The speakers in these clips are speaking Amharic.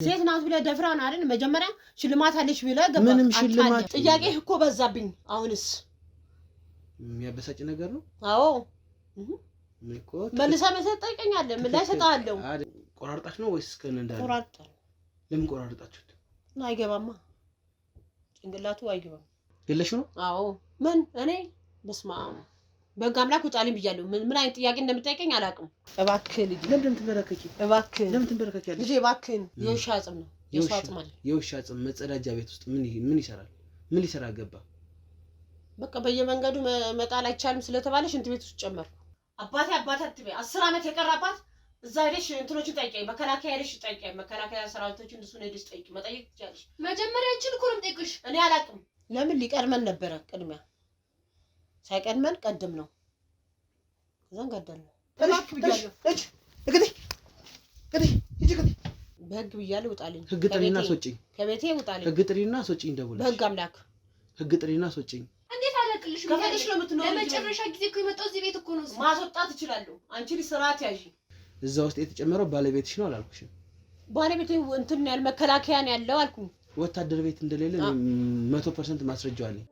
ሴት ናት ብለ ደፍራን አይደል መጀመሪያ ሽልማት አለሽ ብለ ገባ ምንም ሽልማት ጥያቄ እኮ በዛብኝ አሁንስ የሚያበሳጭ ነገር ነው አዎ መልሳ መሰጠቀኛለ ምን ላይ ሰጣለው ቆራርጣች ነው ወይስ ከነንዳ ቆራርጣ ለምን ቆራርጣችሁት አይገባማ ጭንቅላቱ አይገባም የለሽ ነው አዎ ምን እኔ በስማ በጋምላክ ወጣልኝ ብያለሁ ምን አይነት ጥያቄ እንደምትጠይቀኝ አላውቅም እባክህ ልጅ ለምን ትበረከኪ እባክህ ለምን ትበረከኪያለሽ ልጅ እባክህ የውሻ አጽም ነው የውሻ አጽም አለ የውሻ አጽም መጸዳጃ ቤት ውስጥ ምን ይሰራል ምን ሊሰራ ገባ በቃ በየመንገዱ መጣል አይቻልም ስለተባለሽ እንት ቤት ውስጥ ጨመርኩ አባቴ አትበይ 10 አመት የቀራባት እዛ ሄደሽ እንትኖችን ጠይቀኝ መከላከያ ሄደሽ ጠይቀኝ መከላከያ ሰራዊቶችን እሱን ሄደሽ ጠይቂ መጠየቅ ትችያለሽ መጀመሪያችን እኮ ነው ጠይቅሽ እኔ አላውቅም ለምን ሊቀርመን ነበር ቅድሚያ ሳይቀድመን ቀድም ነው ከዛን ገደል ነው ተባክ ብያለሁ እጅ በህግ ብያለሁ ውጣልኝ ህግ ጥሪና ሶጭኝ ከቤቴ ውጣልኝ ህግ ጥሪና ሶጭኝ ደውልሽ በህግ አምላክ ህግ ጥሪና ሶጭኝ እንዴት አላቅልሽ ከፈለሽ ነው የምትኖር ለመጨረሻ ጊዜ እኮ የመጣው እዚህ ቤት እኮ ነው ማስወጣት ይችላል አንቺ ልስራት ያዢ እዛ ውስጥ የተጨመረው ባለቤትሽ ነው አላልኩሽም ባለቤቴ እንትን ያል መከላከያ ነው ያለው አልኩኝ ወታደር ቤት እንደሌለ 100% ማስረጃው አለኝ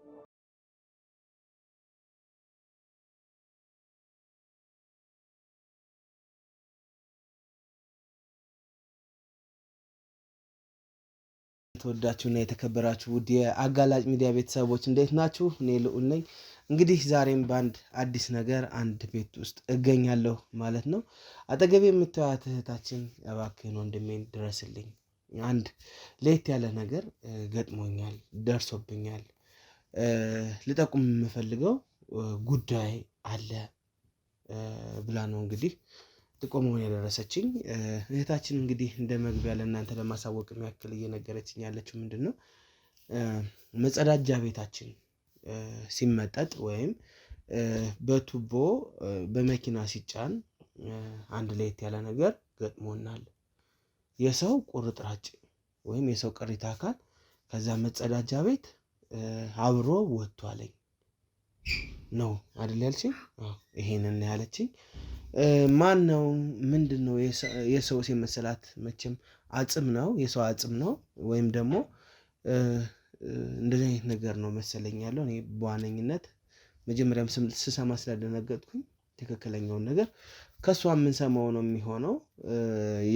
ተወዳችሁና የተከበራችሁ ውድ የአጋላጭ ሚዲያ ቤተሰቦች እንዴት ናችሁ እኔ ልዑል ነኝ እንግዲህ ዛሬም ባንድ አዲስ ነገር አንድ ቤት ውስጥ እገኛለሁ ማለት ነው አጠገቤ የምታዩት እህታችን እባክህን ወንድሜን ድረስልኝ አንድ ለየት ያለ ነገር ገጥሞኛል ደርሶብኛል ልጠቁም የምፈልገው ጉዳይ አለ ብላ ነው እንግዲህ ጥቆማውን ያደረሰችኝ እህታችን እንግዲህ እንደ መግቢያ ለእናንተ ለማሳወቅ የሚያክል እየነገረችኝ ያለችው ምንድነው መጸዳጃ ቤታችን ሲመጠጥ ወይም በቱቦ በመኪና ሲጫን አንድ ለየት ያለ ነገር ገጥሞናል የሰው ቁርጥራጭ ወይም የሰው ቅሪተ አካል ከዛ መጸዳጃ ቤት አብሮ ወጥቷለኝ ነው አይደል ያልሽኝ ይሄንን ያለችኝ ማን ነው ምንድነው የሰው ሲመሰላት መቼም አጽም ነው የሰው አጽም ነው ወይም ደግሞ እንደዚህ አይነት ነገር ነው መሰለኝ ያለው እኔ በዋነኝነት መጀመሪያም ስሰማ ስለደነገጥኩኝ ትክክለኛውን ነገር ከሷ ምን ሰማው ነው የሚሆነው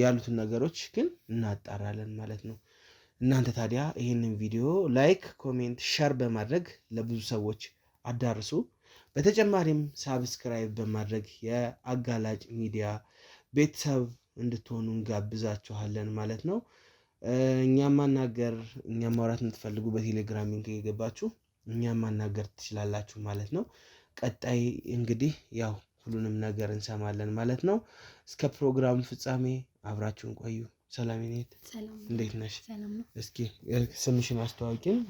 ያሉትን ነገሮች ግን እናጣራለን ማለት ነው እናንተ ታዲያ ይሄንን ቪዲዮ ላይክ ኮሜንት ሼር በማድረግ ለብዙ ሰዎች አዳርሱ በተጨማሪም ሳብስክራይብ በማድረግ የአጋላጭ ሚዲያ ቤተሰብ እንድትሆኑ እንጋብዛችኋለን ማለት ነው እኛም ማውራት የምትፈልጉ በቴሌግራም ሊንክ እየገባችሁ እኛም ማናገር ትችላላችሁ ማለት ነው ቀጣይ እንግዲህ ያው ሁሉንም ነገር እንሰማለን ማለት ነው እስከ ፕሮግራሙ ፍጻሜ አብራችሁን ቆዩ ሰላም ይኔት ሰላም እንዴት ነሽ ሰላም ነው እስኪ ስምሽን አስተዋውቂን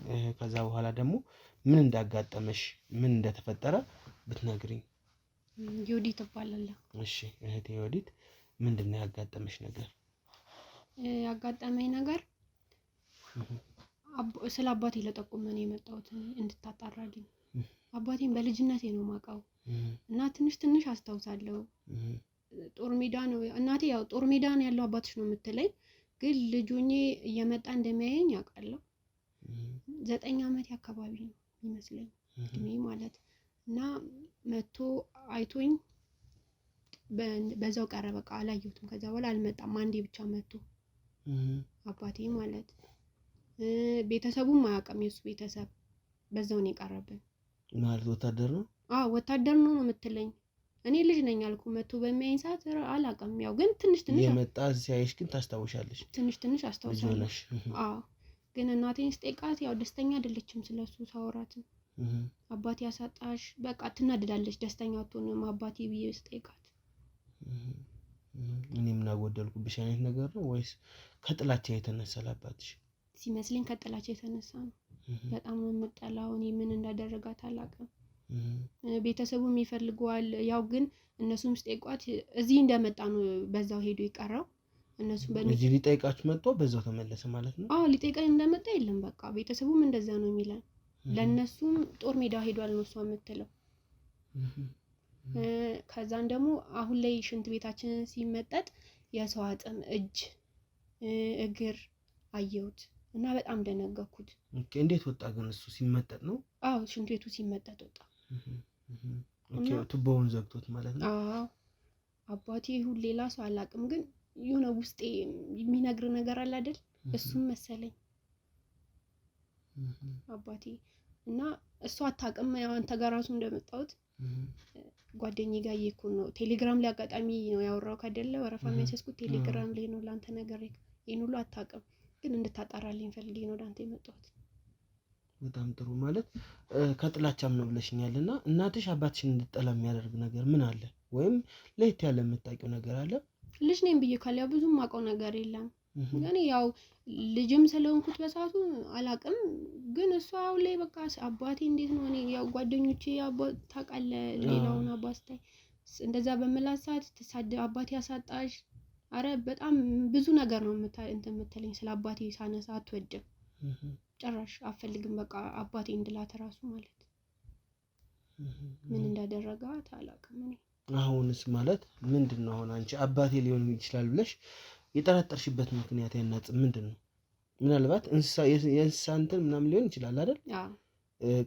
ከዛ በኋላ ደግሞ ምን እንዳጋጠመሽ ምን እንደተፈጠረ ብትነግሪኝ ዮዲት እባላለሁ እሺ እህቴ ዮዲት ምንድነው ያጋጠመሽ ነገር ያጋጠመኝ ነገር ስለ አባቴ ለጠቁመን የመጣሁት እንድታጣራልኝ አባቴን በልጅነቴ ነው ማውቀው እና ትንሽ አስታውሳለሁ ጦር ሜዳ ነው እናቴ ያው ጦር ሜዳ ነው ያለው አባትሽ ነው የምትለኝ ግን ልጆኜ እየመጣ እንደሚያየኝ ያውቃለሁ 9 አመት አካባቢ ነው ይመስለኝ እድሜ ማለት እና መቶ አይቶኝ በዛው ቀረ በቃ አላየሁትም ከዛ በኋላ አልመጣም አንዴ ብቻ መቶ አባቴ ማለት ቤተሰቡም አያውቅም የሱ ቤተሰብ በዛው ነው የቀረብን ማለት ወታደር ነው ወታደር ነው የምትለኝ እኔ ልጅ ነኝ አልኩ መቶ በሚያይን ሰዓት አላውቅም ያው ግን ትንሽ የመጣ ሲያይሽ ግን ታስታውሻለሽ ትንሽ አስታውሳለሁ ግን እናቴን ስጠይቃት ያው ደስተኛ አይደለችም ስለሱ ሳወራት አባቴ ያሳጣሽ በቃ ትናደዳለች ደስተኛ አትሆንም አባቴ ብዬ ስጠይቃት እኔ ምን አጎደልኩብሽ አይነት ነገር ነው ወይስ ከጥላቻ የተነሳ አባትሽ ሲመስለኝ ከጥላቻ የተነሳ ነው በጣም ነው የምጠላው እኔ ምን እንዳደረጋት አላውቅም ቤተሰቡም ይፈልጓል ያው ግን እነሱም ስጠይቋት እዚህ እንደመጣ ነው በዛው ሄዶ ይቀራው እነሱም በዚህ ሊጠይቃችሁ መጥቶ በዛው ተመለሰ ማለት ነው ሊጠይቀኝ እንደመጣ የለም በቃ ቤተሰቡም እንደዛ ነው የሚለን ለነሱም ጦር ሜዳ ሄዷል ነው እሷ የምትለው ከዛን ደግሞ አሁን ላይ ሽንት ቤታችንን ሲመጠጥ የሰው አጥም እጅ እግር አየሁት እና በጣም ደነገኩት። ኦኬ እንዴት ወጣ ግን? እሱ ሲመጠጥ ነው? አዎ ሽንት ቤቱ ሲመጠጥ ወጣ። ኦኬ ቱቦውን ዘግቶት ማለት ነው? አዎ አባቴ ይሁን ሌላ ሰው አላውቅም፣ ግን የሆነ ውስጤ የሚነግር ነገር አለ አይደል? እሱም መሰለኝ አባቴ እና እሱ አታውቅም። ያው አንተ ጋር ራሱ እንደመጣሁት ጓደኛዬ ጋር እየኩን ነው። ቴሌግራም ላይ አጋጣሚ ነው ያወራው አይደለ? ወረፋ የሚያስያዝኩት ቴሌግራም ላይ ነው። ላንተ ነገር ይሄን ሁሉ አታውቅም፣ ግን እንድታጣራልኝ ፈልጌ ነው ወደ አንተ የመጣሁት። በጣም ጥሩ። ማለት ከጥላቻም ነው ብለሽኛልና እናትሽ አባትሽን እንድትጠላ የሚያደርግ ነገር ምን አለ? ወይም ለየት ያለ የምታውቂው ነገር አለ? ልጅ ነኝ ብዬ ካለ ያው ብዙም አውቀው ነገር የለም። እኔ ያው ልጅም ስለሆንኩት በሰዓቱ አላውቅም፣ ግን እሷ አሁን ላይ በቃ አባቴ እንዴት ነው እኔ ያው ጓደኞቼ አባት ታውቃለህ፣ ሌላውን አባት ስታይ እንደዛ በመላት ሰዓት ተሳደብ አባቴ ያሳጣሽ። አረ በጣም ብዙ ነገር ነው እንትን የምትለኝ። ስለ አባቴ ሳነሳ አትወድም ጭራሽ አፈልግም። በቃ አባቴ እንድላት ራሱ ማለት ምን እንዳደረጋት አላውቅም። እኔ አሁንስ ማለት ምንድነው? አሁን አንቺ አባቴ ሊሆን ይችላል ብለሽ የጠረጠርሽበት ምክንያት ያናጽ ምንድነው? ምናልባት የእንስሳ እንትን ምናምን ሊሆን ይችላል አይደል?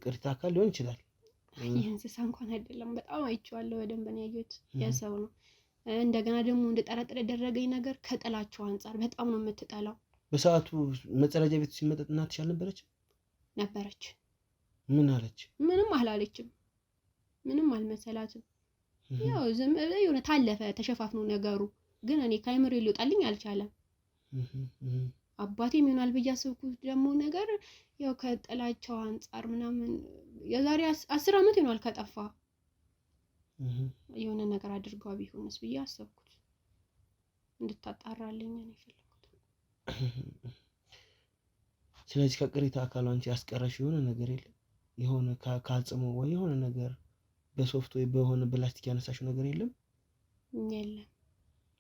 ቅሪተ አካል ሊሆን ይችላል። የእንስሳ እንኳን አይደለም፣ በጣም አይቼዋለሁ። በደንብ ነው ያየሁት። የሰው ነው። እንደገና ደግሞ እንድጠረጥር ያደረገኝ ነገር ከጥላቸው አንጻር በጣም ነው የምትጠላው። በሰዓቱ መጸዳጃ ቤት ሲመጠጥ እናትሽ አልነበረችም? ነበረች። ምን አለች? ምንም አላለችም። ምንም አልመሰላትም። ያው ዝም የሆነ ታለፈ ተሸፋፍኖ ነገሩ። ግን እኔ ከአይምሮ ሊወጣልኝ አልቻለም። አባቴም ይሆናል ብዬ አሰብኩት ደግሞ ነገር ያው ከጥላቸው አንጻር ምናምን የዛሬ 10 ዓመት ይሆናል ከጠፋ የሆነ ነገር አድርገው ቢሆንስ ብዬ አሰብኩት። እንድታጣራልኝ ነው የፈለኩት። ስለዚህ ከቅሪተ አካሉ አንቺ ያስቀረሽ የሆነ ነገር የለም? የሆነ ካጽሞ ወይ የሆነ ነገር በሶፍት ወይ በሆነ ፕላስቲክ ያነሳሽው ነገር የለም? የለም።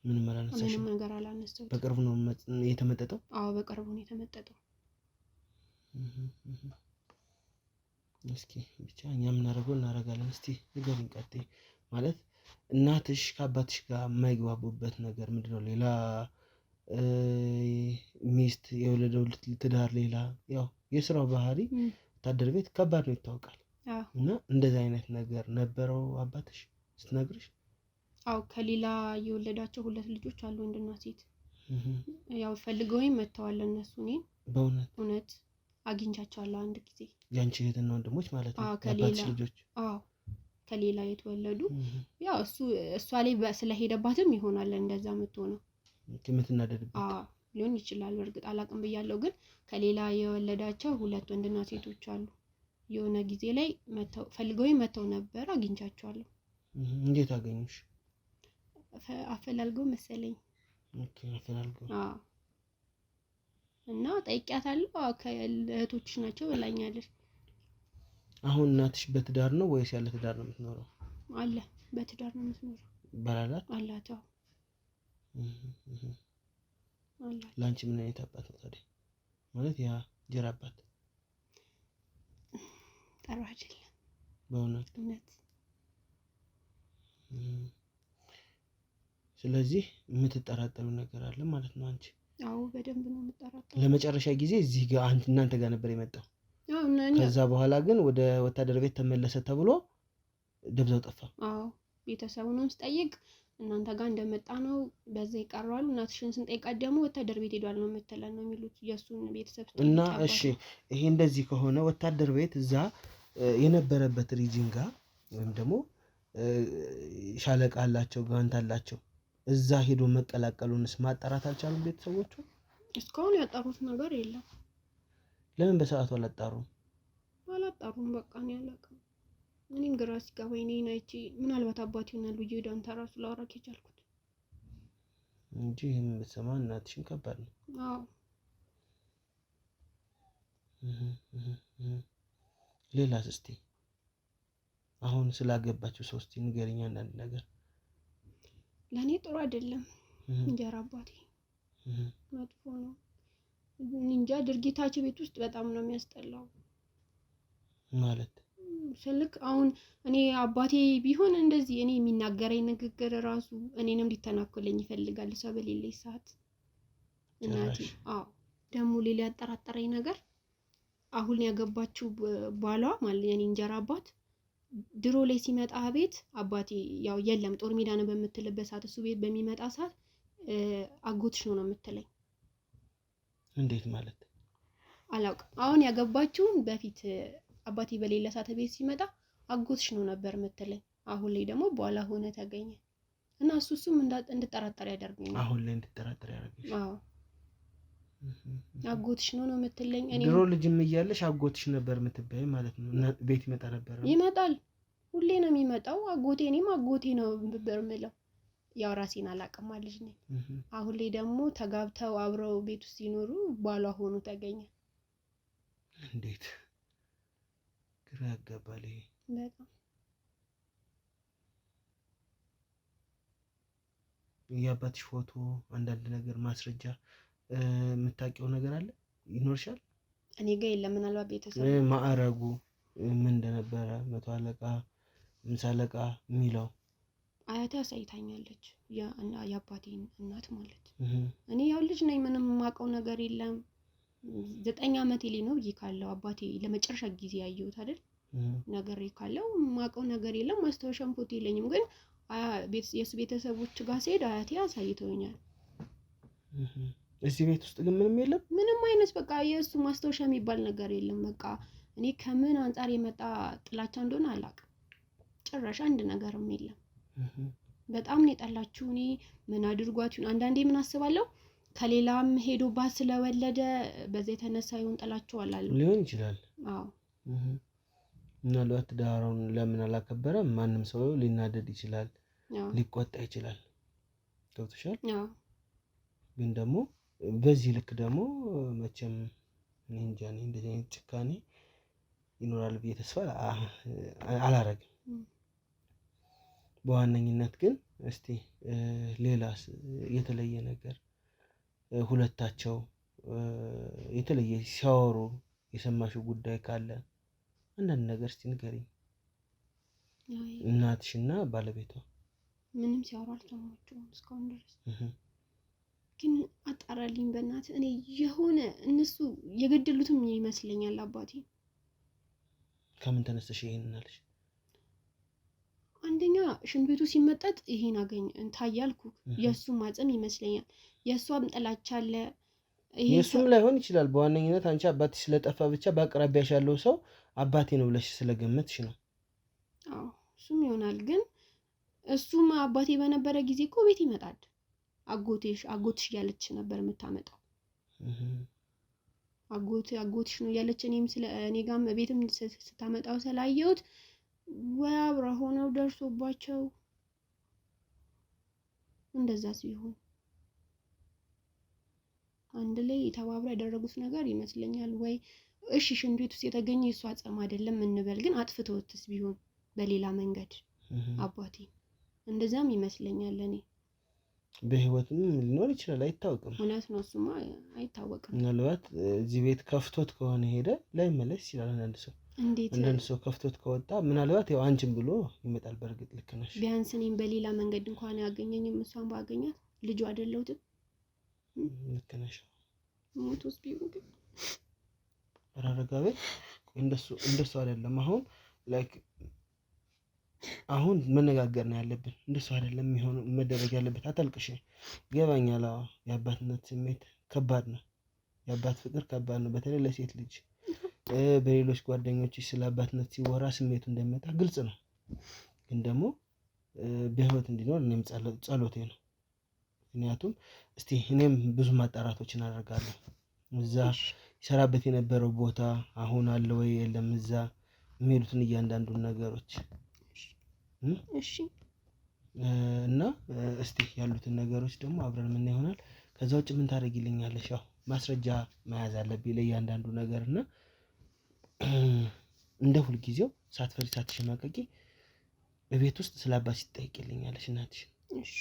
ምንም አላነሳሽም? ምንም ነገር አላነሳሁትም። በቅርቡ ነው የተመጠጠው? አዎ በቅርቡ ነው የተመጠጠው። እስኪ ብቻ እኛ የምናደርገው እናደርጋለን። እስቲ ንገሪኝ ቀጥይ። ማለት እናትሽ ከአባትሽ ጋር የማይግባቡበት ነገር ምንድነው? ሌላ ሚስት የወለደው ትዳር ሌላ፣ ያው የስራው ባህሪ ወታደር ቤት ከባድ ነው ይታወቃል። እና እንደዚህ አይነት ነገር ነበረው አባትሽ ስትነግርሽ? አው ከሌላ የወለዳቸው 2 ልጆች አሉ፣ ወንድና ሴት። ያው ፈልገውኝ መተዋል እነሱ። እኔን በእውነት አግኝቻቸዋለሁ አንድ ጊዜ። ያንቺ እህትና ወንድሞች ማለት ነው? አባትሽ ልጆች? አዎ ከሌላ የተወለዱ። ያው እሷ ላይ ስለሄደባትም ይሆናል እንደዛ የምትሆነው። የምትናደድበት ሊሆን ይችላል። በእርግጥ አላውቅም ብያለሁ። ግን ከሌላ የወለዳቸው 2 ወንድና ሴቶች አሉ። የሆነ ጊዜ ላይ ፈልገውኝ መተው ነበር፣ አግኝቻቸዋለሁ። እንዴት አገኙሽ? አፈላልገው መሰለኝ። ኦኬ አፈላልገው። እና ጠይቂያታለሁ። ከእህቶችሽ ናቸው ብላኛለች። አሁን እናትሽ በትዳር ነው ወይስ ያለ ትዳር ነው የምትኖረው? አለ በትዳር ነው የምትኖረው። ባላላት አላት። አዎ አላት። ላንቺ ምን አይነት አባት ነው ታዲያ? ማለት ያ ጀራ አባት ጥሩ አይደለም በእውነት። እውነት። ስለዚህ የምትጠራጠሩ ነገር አለ ማለት ነው አንቺ? አዎ በደንብ ነው የምጠራጠረው። ለመጨረሻ ጊዜ እዚህ ጋር እናንተ ጋር ነበር የመጣው? አዎ። ከዛ በኋላ ግን ወደ ወታደር ቤት ተመለሰ ተብሎ ደብዛው ጠፋ? አዎ ቤተሰቡንም ስጠይቅ እናንተ ጋር እንደመጣ ነው በዛ ይቀራሉ። እናትሽን ስንጠይቃት ደግሞ ወታደር ቤት ሄዷል ነው የምትለን ነው የሚሉት የሱን ቤተሰብ እና እሺ ይሄ እንደዚህ ከሆነ ወታደር ቤት እዛ የነበረበት ሪጅን ጋር ወይም ደግሞ ሻለቃ አላቸው ጋንት አላቸው እዛ ሄዶ መቀላቀሉንስ ማጣራት አልቻሉም ቤተሰቦቹ? እስካሁን ያጣሩት ነገር የለም። ለምን በሰዓቱ አላጣሩም? በቃ እኔ አላውቅም። እኔም ግራ ሲገባኝ እኔን አይቼ ምናልባት አባቴ ይሆናል ብዬ ወደ አንተ ራሱ ላወራክ የቻልኩት እንጂ ይህን ብትሰማ እናትሽን ከባድ ነው። አዎ ሌላስ እስቲ አሁን ስላገባችሁ ሰው እስቲ ንገሪኝ አንዳንድ ነገር። ለእኔ ጥሩ አይደለም እንጀራ አባቴ መጥፎ ነው። እንጃ ድርጊታቸው ቤት ውስጥ በጣም ነው የሚያስጠላው። ማለት ስልክ አሁን እኔ አባቴ ቢሆን እንደዚህ እኔ የሚናገረኝ ንግግር ራሱ እኔንም ሊተናኮለኝ ይፈልጋል ሰው በሌለኝ ሰዓት እናቴ። አዎ ደግሞ ሌላ ያጠራጠረኝ ነገር አሁን ያገባችው ባሏ ማለት የኔ እንጀራ አባት ድሮ ላይ ሲመጣ ቤት አባቴ ያው የለም ጦር ሜዳ ነው በምትልበት ሰዓት እሱ ቤት በሚመጣ ሰዓት አጎትሽ ነው የምትለኝ። እንዴት ማለት አላውቅም። አሁን ያገባችውን በፊት አባቴ በሌለ ሰዓት ቤት ሲመጣ አጎትሽ ነው ነበር የምትለኝ። አሁን ላይ ደግሞ በኋላ ሆነ ተገኘ እና እሱም እንድጠራጠር ያደርገኛል። አሁን ላይ እንድጠራጠር ያደርገሽ? አዎ አጎትሽ ነው የምትለኝ። እኔ ድሮ ልጅም እያለሽ አጎትሽ ነበር የምትበይ ማለት ነው? ቤት ይመጣ ነበር? ይመጣል፣ ሁሌ ነው የሚመጣው አጎቴ። እኔም አጎቴ ነው ነበር የምለው። ያው ራሴን አላውቅም ልጅ ነኝ። አሁን ላይ ደግሞ ተጋብተው አብረው ቤት ውስጥ ሲኖሩ ባሏ ሆኖ ተገኘ። እንዴት ግራ ያጋባል ይሄ በጣም። የአባትሽ ፎቶ፣ አንዳንድ ነገር ማስረጃ የምታውቂው ነገር አለ ይኖርሻል? እኔ ጋር የለም። ምናልባት ቤተሰብ ማዕረጉ ምን እንደነበረ 100 አለቃ 50 አለቃ የሚለው አያቴ አሳይታኛለች። የአባቴን እናት ማለት እኔ ያው ልጅ ነኝ፣ ምንም የማውቀው ነገር የለም። 9 ዓመቴ ላይ ነው ብዬ ካለው አባቴ ለመጨረሻ ጊዜ ያየሁት አይደል ነገር ካለው የማውቀው ነገር የለም። ማስታወሻም ፎቶ የለኝም። ግን የሱ ቤተሰቦች ጋር ስሄድ አያቴ አሳይተውኛል። እዚህ ቤት ውስጥ ግን ምንም የለም፣ ምንም አይነት በቃ የእሱ ማስታወሻ የሚባል ነገር የለም። በቃ እኔ ከምን አንጻር የመጣ ጥላቻ እንደሆነ አላውቅም። ጭራሽ አንድ ነገርም የለም። በጣም ነው የጠላችሁ። እኔ ምን አድርጓት ይሁን አንዳንዴ ምን አስባለሁ፣ ከሌላም ሄዶባት ስለወለደ በዛ የተነሳ ይሁን ጥላችሁ አላሉ ሊሆን ይችላል። አዎ ምናልባት ዳራውን ለምን አላከበረም? ማንም ሰው ሊናደድ ይችላል፣ ሊቆጣ ይችላል። ገብቶሻል? አዎ ግን ደግሞ በዚህ ልክ ደግሞ መቼም እኔ እንጃ እንደዚህ አይነት ጭካኔ ይኖራል ብዬ ተስፋ አላረግም። በዋነኝነት ግን እስቲ ሌላስ የተለየ ነገር ሁለታቸው የተለየ ሲያወሩ የሰማሽው ጉዳይ ካለ አንዳንድ ነገር እስቲ ንገሪኝ። እናትሽና ባለቤቷ ምንም ሲያወሩ አልሰማሁም እስካሁን ድረስ። ግን አጣራልኝ በእናት። እኔ የሆነ እነሱ የገደሉትም ይመስለኛል አባቴ። ከምን ተነስተሽ ይሄን አለሽ? አንደኛ ሽንት ቤቱ ሲመጠጥ ይሄን አገኘ ታያልኩ። የእሱ ማጽም ይመስለኛል። የእሷም ጥላቻ አለ። የእሱም ላይሆን ይችላል። በዋነኝነት አንቺ አባትሽ ስለጠፋ ብቻ በአቅራቢያሽ ያለው ሰው አባቴ ነው ብለሽ ስለገመትሽ ነው። አዎ እሱም ይሆናል። ግን እሱም አባቴ በነበረ ጊዜ እኮ ቤት ይመጣል። አጎትሽ እያለች ነበር የምታመጣው። አጎትሽ ነው እያለች እኔ ጋርም ቤትም ስታመጣው ስላየሁት ወይ አብረ ሆነው ደርሶባቸው እንደዛ ሲሆን አንድ ላይ ተባብረው ያደረጉት ነገር ይመስለኛል። ወይ እሺ ሽንት ቤት ውስጥ የተገኘ የእሱ አጽም አይደለም እንበል፣ ግን አጥፍተውትስ ቢሆን በሌላ መንገድ አባቴ እንደዛም ይመስለኛል። እኔ በህይወትም ሊኖር ይችላል፣ አይታወቅም። እውነት ነው፣ እሱማ አይታወቅም። ምናልባት እዚህ ቤት ከፍቶት ከሆነ ሄደ ላይመለስ ይችላል። አንዳንድ ሰው ከፍቶት ከወጣ ምናልባት ያው አንቺን ብሎ ይመጣል። በእርግጥ ልክ ነሽ። ቢያንስ እኔም በሌላ መንገድ እንኳን ያገኘኝም እሷን ባገኛት ልጁ አይደለሁትም። ልክ ነሽ። ሞቶስ ቢሆን ግን አራረጋቤ እንደሱ አይደለም። አሁን መነጋገር ነው ያለብን። እንደሱ አይደለም የሚሆነው መደረግ ያለበት። አታልቅሽ። ይገባኛል። የአባትነት ስሜት ከባድ ነው። የአባት ፍቅር ከባድ ነው፣ በተለይ ለሴት ልጅ። በሌሎች ጓደኞች ስለ አባትነት ሲወራ ስሜቱ እንደሚመጣ ግልጽ ነው። ግን ደግሞ በህይወት እንዲኖር እኔም ጸሎቴ ነው። ምክንያቱም እስቲ እኔም ብዙ ማጣራቶችን አደርጋለሁ። እዛ ይሰራበት የነበረው ቦታ አሁን አለ ወይ የለም፣ እዛ የሚሄዱትን እያንዳንዱን ነገሮች እሺ። እና እስቲ ያሉትን ነገሮች ደግሞ አብረን ምን ይሆናል። ከዛ ውጭ ምን ታደርጊልኛለሽ? ያው ማስረጃ መያዝ አለብኝ ለእያንዳንዱ ነገር እና እንደ ሁልጊዜው ሳትፈሪ ሳትሸማቀቂ በቤት ውስጥ ስለ አባት ትጠይቂልኛለሽ። እናትሽ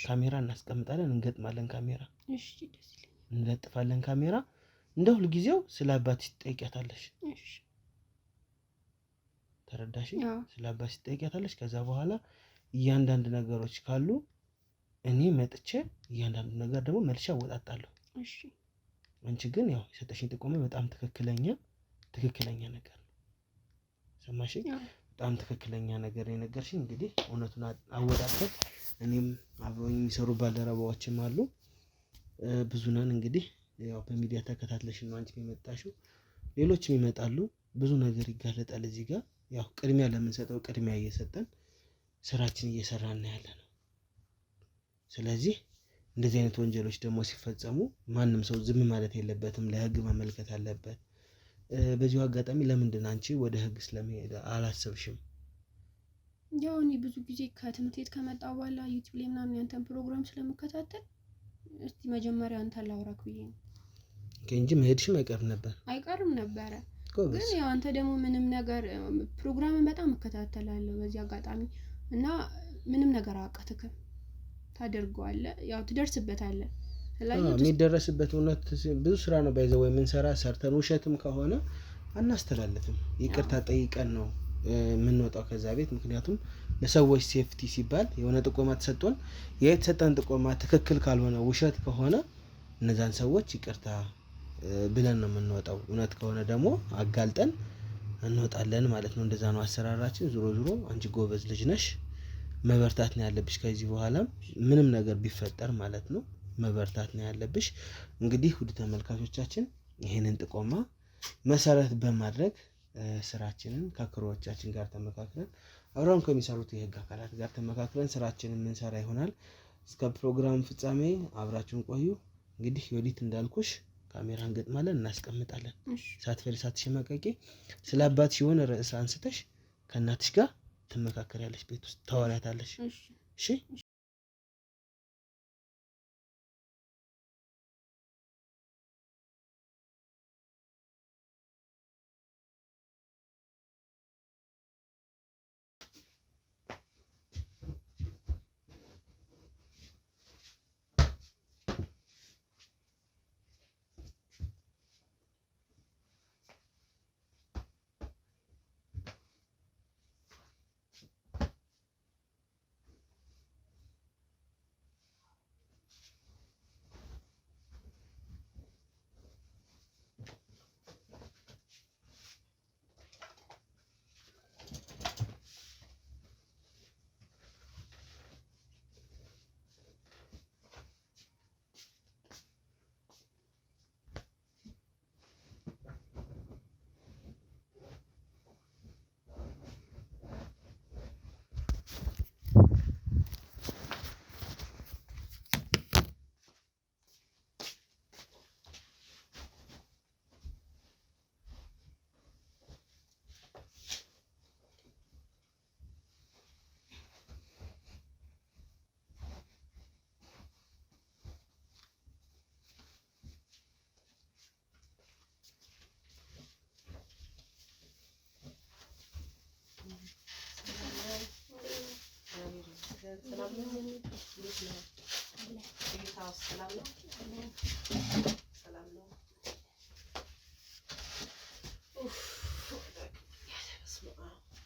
ካሜራ እናስቀምጣለን፣ እንገጥማለን፣ ካሜራ እንለጥፋለን፣ ካሜራ እንደ ሁልጊዜው ስለ አባት ትጠይቂያታለሽ። ተረዳሽ? ስለ አባት ትጠይቂያታለሽ። ከዛ በኋላ እያንዳንዱ ነገሮች ካሉ እኔ መጥቼ እያንዳንዱ ነገር ደግሞ መልሼ አወጣጣለሁ። አንቺ ግን ያው የሰጠሽኝ ጥቆማ በጣም ትክክለኛ ነገር ነው። ሰማሽኝ? በጣም ትክክለኛ ነገር የነገርሽኝ። እንግዲህ እውነቱን አወጣጥተን እኔም አብረውኝ የሚሰሩ ባልደረባዎችም አሉ፣ ብዙ ነን። እንግዲህ ያው በሚዲያ ተከታትለሽ ነው አንቺ የመጣሽው፣ ሌሎችም ይመጣሉ። ብዙ ነገር ይጋለጣል እዚህ ጋር። ያው ቅድሚያ ለምንሰጠው ቅድሚያ እየሰጠን ስራችን እየሰራን ያለ ነው። ስለዚህ እንደዚህ አይነት ወንጀሎች ደግሞ ሲፈጸሙ ማንም ሰው ዝም ማለት የለበትም፣ ለህግ ማመልከት አለበት። በዚሁ አጋጣሚ ለምንድን አንቺ ወደ ህግ ስለመሄድ አላሰብሽም? ያው እኔ ብዙ ጊዜ ከትምህርት ቤት ከመጣሁ በኋላ ዩቲዩብ ላይ ምናምን ያንተን ፕሮግራም ስለምከታተል እስቲ መጀመሪያ አንተን ላውራክ ብዬ ነው እንጂ መሄድሽም አይቀርም ነበረ። ግን ያው አንተ ደግሞ ምንም ነገር ፕሮግራምን በጣም እከታተላለሁ በዚህ አጋጣሚ እና ምንም ነገር አያውቃትክም፣ ታደርገዋለህ፣ ያው ትደርስበታለህ። የሚደረስበት እውነት ብዙ ስራ ነው ባይዘው ወይ ምን ሰራ ሰርተን ውሸትም ከሆነ አናስተላልፍም፣ ይቅርታ ጠይቀን ነው የምንወጣው ከዛ ቤት። ምክንያቱም ለሰዎች ሴፍቲ ሲባል የሆነ ጥቆማ ተሰጥቶን የተሰጠን ጥቆማ ትክክል ካልሆነ ውሸት ከሆነ እነዛን ሰዎች ይቅርታ ብለን ነው የምንወጣው። እውነት ከሆነ ደግሞ አጋልጠን እንወጣለን ማለት ነው። እንደዛ ነው አሰራራችን። ዞሮ ዞሮ አንቺ ጎበዝ ልጅ ነሽ፣ መበርታት ነው ያለብሽ። ከዚህ በኋላ ምንም ነገር ቢፈጠር ማለት ነው መበርታት ነው ያለብሽ። እንግዲህ ውድ ተመልካቾቻችን ይሄንን ጥቆማ መሰረት በማድረግ ስራችንን ከክሮዎቻችን ጋር ተመካክረን አብረን ከሚሰሩት የህግ አካላት ጋር ተመካክረን ስራችንን የምንሰራ ይሆናል። እስከ ፕሮግራም ፍጻሜ አብራችሁን ቆዩ። እንግዲህ ዮዲት እንዳልኩሽ ካሜራን ገጥማለን እናስቀምጣለን። ሳትፈሪ ሳትሸማቀቂ ስለ አባትሽ የሆነ ርዕስ አንስተሽ ከእናትሽ ጋር ትመካከሪያለሽ፣ ቤት ውስጥ ታወሪያታለሽ። እሺ?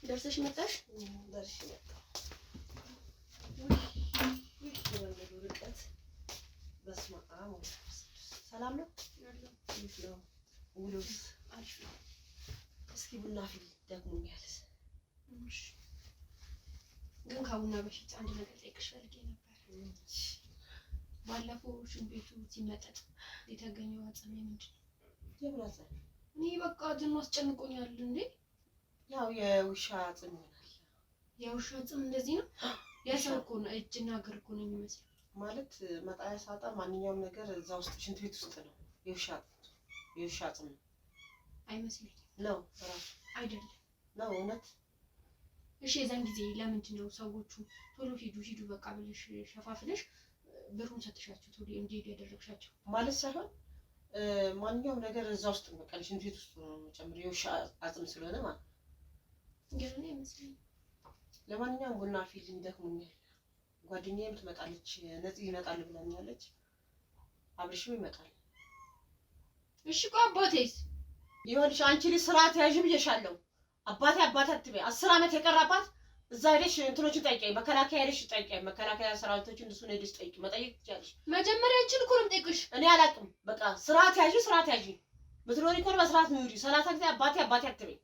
ደርሰሽ መጣሽ? ደርሽ መጣሁ። ርቀት በስመ አብ ሰላም ነው? እንዴት ነው ውሎስ? አሪፍ ነው። እስኪ ቡና ፊል ደክሞኛል። ግን ከቡና በፊት አንድ ነገር ጠይቅሽ ፈልጌ ነበር። ባለፈው ሽንት ቤቱ ሲመጠጥ የተገኘው አጽም ምንድን ነው? የብራዛ እኔ በቃ ዝም አስጨንቆኛል። እንዴ ያው የውሻ አጽም ይሆናል። የውሻ አጽም እንደዚህ ነው? የሰው እኮ ነው፣ እጅና እግር እኮ ነው የሚመስለው። ማለት መጣያ ሳጣ ማንኛውም ነገር እዛ ውስጥ ሽንት ቤት ውስጥ ነው። የውሻ አጽም አይመስለኝም። ነው ራሱ አይደለም ነው እውነት። እሺ የዛን ጊዜ ለምንድን ነው ሰዎቹ ቶሎ ሂዱ በቃ ብለሽ ሸፋፍለሽ ብሩን ሰጥሻቸው ቶሎ እንዲሄዱ ያደረግሻቸው? ማለት ሳይሆን ማንኛውም ነገር እዛ ውስጥ በቃ ሽንት ቤት ውስጥ ነው ጨምር የውሻ አጽም ስለሆነ ማለት ገና አይመስለኝም። ለማንኛውም ቡና ፊልም ደክሞኛል። ጓደኛዬም ትመጣለች፣ ነፂ ይመጣል ብላኛለች፣ አብርሽም ይመጣል። እሺ ቆይ አባቴስ? ይኸውልሽ አንቺ ልጅ ስርዓት ያዥ ብዬሻለሁ። አባቴ አትበይ። 10 ዓመት የቀራባት እዛ ሄደሽ እንትኖችን ጠይቀኝ፣ መከላከያ ሄደሽ ጠይቀኝ፣ መከላከያ ሰራዊቶችን እንደሱ ሄደሽ ጠይቂ፣ መጠየቅ ትችያለሽ። መጀመሪያ እቺን እኮ ነው የምጠይቅሽ። እኔ አላውቅም። በቃ ስርዓት ያዢ። ብትኖሪ እኮ በስርዓት ነው ይሪ። 30 ጊዜ አባቴ አትበይ።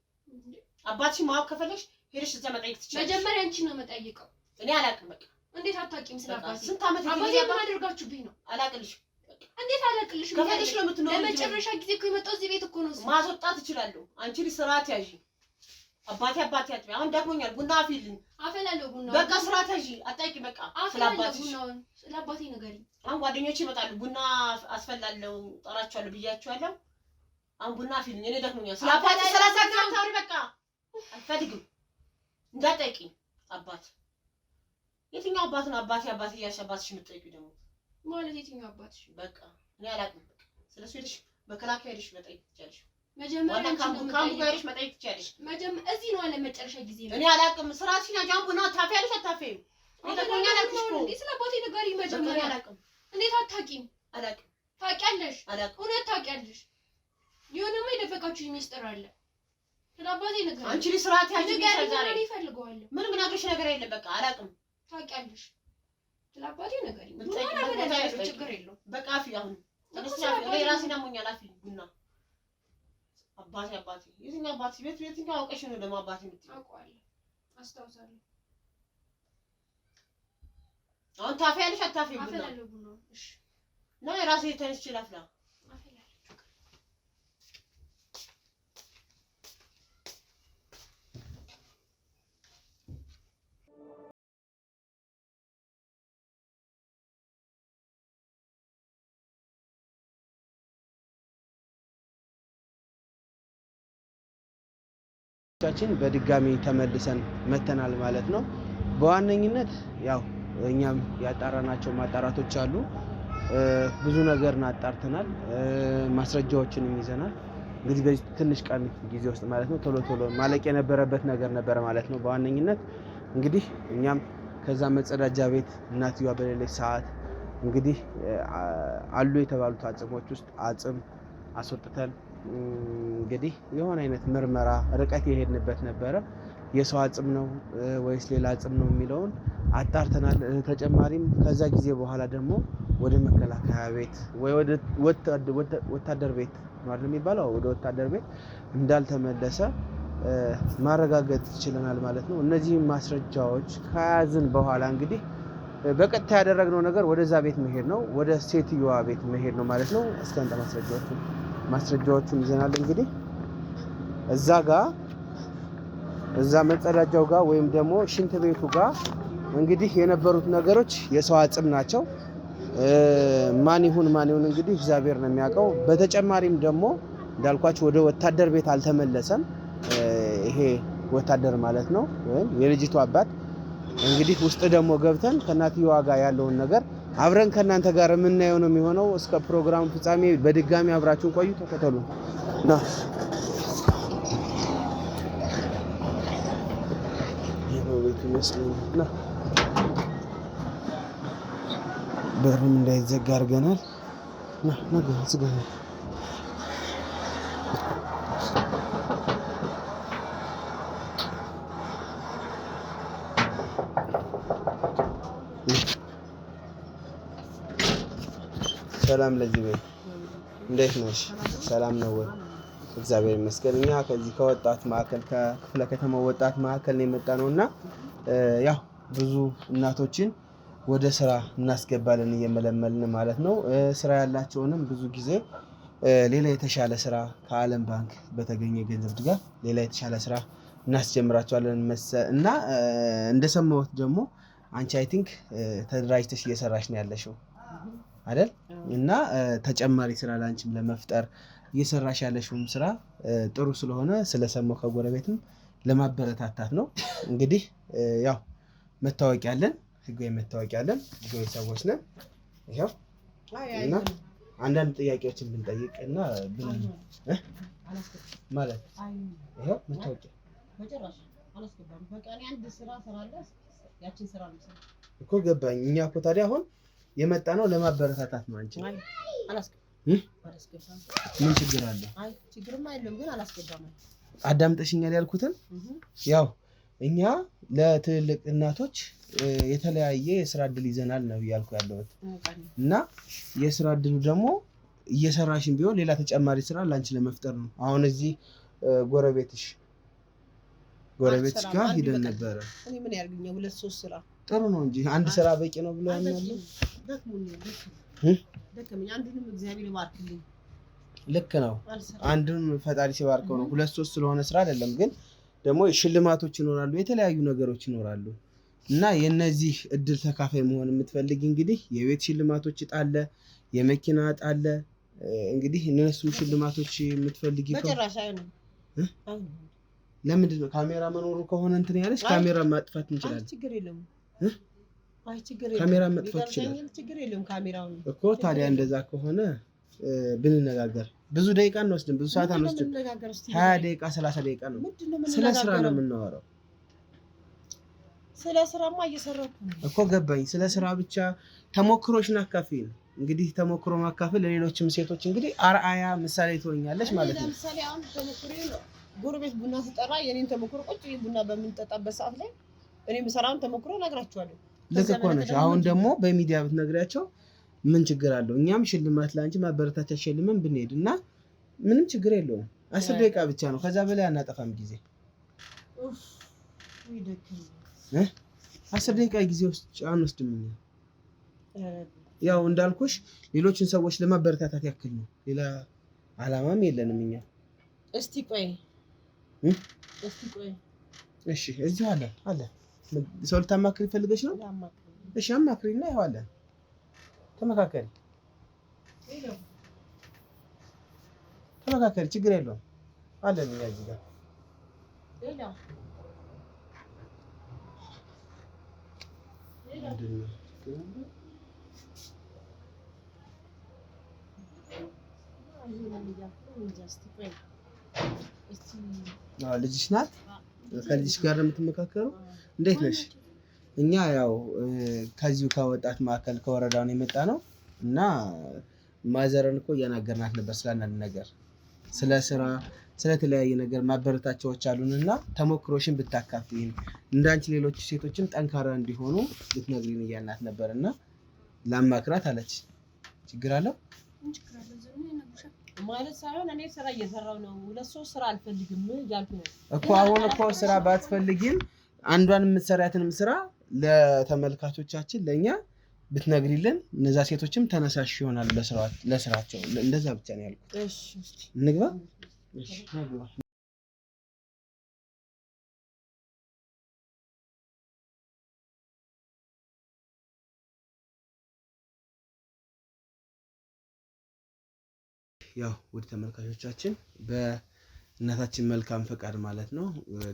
አባትሽን ማወቅ ከፈለግሽ ሄደሽ እዛ መጠየቅ ትችያለሽ። መጀመሪያ አንቺን ነው የምጠይቀው። እኔ አላውቅም። በቃ እንዴት አታውቂም? ስለአባቴ ስንት ዓመት አባቴ ምን አደርጋችሁብኝ ነው? አላውቅልሽም። እንዴት አላውቅልሽም? ከፈለግሽ ነው የምትኖሪው። ለመጨረሻ ጊዜ እኮ የመጣው እዚህ ቤት እኮ ነው። ማስወጣት እችላለሁ። አንቺ ልጅ ስርዓት ያዢ። አባቴ አትበይ። አሁን ደክሞኛል። ቡና አፊልኝ። አፈላለሁ ቡና። በቃ ስርዓት ያዢ። አጠይቂ በቃ ስለአባትሽ። ስለአባቴ ንገሪኝ። አሁን ጓደኞቼ ይመጣሉ። ቡና አስፈላለሁ፣ ጠራቸዋለሁ ብያቸዋለሁ። አሁን ቡና አፊልኝ። እኔ ደክሞኛል። ስለአባቴ 30 ጊዜ አታውሪ። በቃ አልፈልግም። እንዳጠይቂኝ አባት የትኛው አባት ነው? አባቴ እያልሽ አባትሽ የምትጠይቂው ደግሞ ማለት የትኛው አባትሽ? በቃ እኔ አላውቅም። በቃ ስለሱ ሄደሽ መከላከያ ሄደሽ መጠየቅ ትችያለሽ። መጀመሪያ ካምፑ ሄደሽ መጠየቅ ትችያለሽ። እዚህ ነው አለ መጨረሻ ጊዜ ነው። እኔ አላውቅም። ስራሽን ጃምቡና ታፊያለሽ አታፊም? ስለአባቴ ንገሪኝ መጀመሪያ። አላውቅም። እንዴት አታውቂም? አላውቅም። ታውቂያለሽ። አላውቅም። እውነት ታውቂያለሽ። የሆነማ የደበቃችሁ ሚስጥር አለ። ስለአባቴ ንገሪኝ። አንቺ ልጅ ስርዓት ያዢ። ንገሪኝ። እፈልገዋለሁ። ምንም የምነግርሽ ነገር የለም። በቃ አላውቅም። ታውቂያለሽ። ስለአባቴ ንገሪኝ። ችግር የለውም። በቃ አፊ አሁን እኔ ራሴን አሞኛል። አፊ ቡና አባቴ የትኛው አባቴ የትኛው አውቀሽ ነው ደግሞ አባቴ የምትይው? አውቀዋለሁ፣ አስታውሳለሁ። አሁን ታፊያለሽ አታፊም? ቡና አፈላለሁ ቡና። እሺ ነው የራሴ ተነስቼ ላፍላ። ቻችን በድጋሚ ተመልሰን መተናል ማለት ነው። በዋነኝነት ያው እኛም ያጣራናቸው ማጣራቶች አሉ። ብዙ ነገርን አጣርተናል፣ ማስረጃዎችንም ይዘናል። እንግዲህ በዚህ ትንሽ ቀን ጊዜ ውስጥ ማለት ነው ቶሎ ማለቅ የነበረበት ነገር ነበረ ማለት ነው። በዋነኝነት እንግዲህ እኛም ከዛ መጸዳጃ ቤት እናትየዋ በሌለች ሰዓት እንግዲህ አሉ የተባሉት አጽሞች ውስጥ አጽም አስወጥተን እንግዲህ የሆነ አይነት ምርመራ ርቀት የሄድንበት ነበረ። የሰው አጽም ነው ወይስ ሌላ አጽም ነው የሚለውን አጣርተናል። ተጨማሪም ከዛ ጊዜ በኋላ ደግሞ ወደ መከላከያ ቤት ወይ ወደ ወታደር ቤት ማለት የሚባለው ወደ ወታደር ቤት እንዳልተመለሰ ማረጋገጥ ችለናል ማለት ነው። እነዚህ ማስረጃዎች ከያዝን በኋላ እንግዲህ በቀጥታ ያደረግነው ነገር ወደዛ ቤት መሄድ ነው፣ ወደ ሴትዮዋ ቤት መሄድ ነው ማለት ነው። እስከንተ ማስረጃዎቹን ይዘናል። እንግዲህ እዛ መጸዳጃው ጋር ወይም ደግሞ ሽንት ቤቱ ጋር እንግዲህ የነበሩት ነገሮች የሰው አጽም ናቸው። ማን ይሁን እንግዲህ እግዚአብሔር ነው የሚያውቀው። በተጨማሪም ደግሞ እንዳልኳችሁ ወደ ወታደር ቤት አልተመለሰም። ይሄ ወታደር ማለት ነው ወይም የልጅቱ አባት እንግዲህ ውስጥ ደግሞ ገብተን ከእናትየዋ ጋር ያለውን ነገር አብረን ከእናንተ ጋር የምናየው ነው የሚሆነው። እስከ ፕሮግራሙ ፍጻሜ በድጋሚ አብራችሁን ቆዩ፣ ተከተሉ። ና ቤቱ ይመስለኛል። ና በሩም እንዳይዘጋ አድርገናል። ና ነገ ዝጋ። ሰላም ለዚህ ቤት እንዴት ነሽ? ሰላም ነው ወይ? እግዚአብሔር ይመስገን። እኛ ከዚህ ከወጣት ማዕከል ከክፍለ ከተማው ወጣት ማዕከል ነው የመጣ ነውና ያው ብዙ እናቶችን ወደ ስራ እናስገባለን እየመለመልን ማለት ነው። ስራ ያላቸውንም ብዙ ጊዜ ሌላ የተሻለ ስራ ከዓለም ባንክ በተገኘ ገንዘብ ድጋፍ ሌላ የተሻለ ስራ እናስጀምራቸዋለን እና እንደሰማሁት ደግሞ አንቺ አይ ቲንክ ተደራጅተሽ እየሰራሽ ነው ያለሽው አይደል? እና ተጨማሪ ስራ ላንቺም ለመፍጠር እየሰራሽ ያለሽውም ስራ ጥሩ ስለሆነ ስለሰማሁ ከጎረቤትም ለማበረታታት ነው። እንግዲህ ያው መታወቂያ አለን፣ ህጋዊ መታወቂያ አለን፣ ህጋዊ ሰዎች ነን። ይሄው እና አንዳንድ ጥያቄዎችን ብንጠይቅ እና ማለት ይሄው መታወቂያ መጨረሻ አላስገባም። በቃ እኔ አንድ ስራ ሰራለሁ፣ ያችን ስራ ነው እኮ ገባኝ። እኛ እኮ ታዲያ አሁን የመጣ ነው ለማበረታታት ነው። አንቺ አላስገባም። ምን ችግር አለ? አይ ችግርማ የለም፣ ግን አላስገባም። አዳምጠሽኛል ያልኩትን ያው እኛ ለትልልቅ እናቶች የተለያየ የስራ እድል ይዘናል ነው እያልኩ ያለሁት። እና የስራ እድሉ ደግሞ እየሰራሽን ቢሆን ሌላ ተጨማሪ ስራ ላንቺ ለመፍጠር ነው። አሁን እዚህ ጎረቤትሽ ጋር ሂደን ነበረ። እኔ ምን ያርግኛው 2-3 ስራ ጥሩ ነው እንጂ አንድ ስራ በቂ ነው ብሎ ያምናሉ። ደከመኝ አንዱንም እግዚአብሔር ይባርክልኝ። ልክ ነው። አንዱን ፈጣሪ ሲባርከው ነው። 2-3 ስለሆነ ስራ አይደለም። ግን ደግሞ ሽልማቶች ይኖራሉ፣ የተለያዩ ነገሮች ይኖራሉ። እና የነዚህ እድል ተካፋይ መሆን የምትፈልጊ እንግዲህ የቤት ሽልማቶች ጣለ፣ የመኪና ጣለ። እንግዲህ እነሱ ሽልማቶች የምትፈልጊ በጭራሽ አይሆንም። ለምንድን ነው ካሜራ መኖሩ ከሆነ እንትን ያለሽ ካሜራ ማጥፋት እንችላለን። ችግር የለም። ካሜራ ማጥፋት ይችላል። ችግር የለም። ካሜራውን እኮ ታዲያ እንደዛ ከሆነ ብንነጋገር ብዙ ደቂቃ እንወስድም፣ ብዙ ሰዓት አንወስድም። 20 ደቂቃ 30 ደቂቃ ነው። ስለ ስራ ነው የምናወራው። ስለ ስራማ እየሰራኩ እኮ ገባኝ። ስለ ስራ ብቻ ተሞክሮሽን አካፍይን። እንግዲህ ተሞክሮ ማካፈል ለሌሎችም ሴቶች እንግዲህ አርአያ ምሳሌ ትሆኛለሽ ማለት ነው። ለምሳሌ አሁን ተሞክሮ ጎረቤት ቡና ስጠራ የኔን ተሞክሮ ቁጭ ቡና በምንጠጣበት ሰዓት ላይ እኔ የምሰራውን ተሞክሮ እነግራቸዋለሁ። ልክ እኮ ነሽ። አሁን ደግሞ በሚዲያ ብትነግሪያቸው ምን ችግር አለው? እኛም ሽልማት ላንቺ ማበረታቻ ሸልመን ብንሄድ እና ምንም ችግር የለውም። 10 ደቂቃ ብቻ ነው፣ ከዛ በላይ አናጠፋም ጊዜ። 10 ደቂቃ ጊዜ ውስጥ አንወስድም እኛ። ያው እንዳልኩሽ ሌሎችን ሰዎች ለማበረታታት ያክል ነው፣ ሌላ አላማም የለንም እኛ። እስቲ ቆይ እሺ፣ እዚሁ አለ ሰው ልታማክሪ ፈልገሽ ነው? እሺ አማክሪና ይኸው አለ። ተመካከሪ፣ ችግር የለውም አለን እኛ እዚህ ጋር። ልጅሽ ናት? ከልጅሽ ጋር ነው የምትመካከሩ? እንዴት ነሽ? እኛ ያው ከዚሁ ከወጣት ማዕከል ከወረዳው ነው የመጣ ነው እና ማዘረን እኮ እያናገርናት ነበር ስላንዳንድ ነገር፣ ስለ ስራ፣ ስለተለያየ ነገር ማበረታቻዎች አሉንና ተሞክሮሽን ብታካፊን እንዳንቺ ሌሎች ሴቶችን ጠንካራ እንዲሆኑ ልትነግሪን እያልናት ነበርና ላማክራት አለች። ችግር አለው ማለት ሳይሆን እኔ ስራ እየሰራው ነው። 2-3 ስራ አልፈልግም እያልኩ ነው እኮ። አሁን እኮ ስራ ባትፈልጊም አንዷን የምትሰሪያትንም ስራ ለተመልካቾቻችን ለኛ ብትነግሪልን እነዛ ሴቶችም ተነሳሽ ይሆናሉ ለስራቸው። እንደዛ ብቻ ነው ያልኩት። እሺ እንግባ። እሺ እንግባ። ያው ውድ ተመልካቾቻችን በእናታችን መልካም ፈቃድ ማለት ነው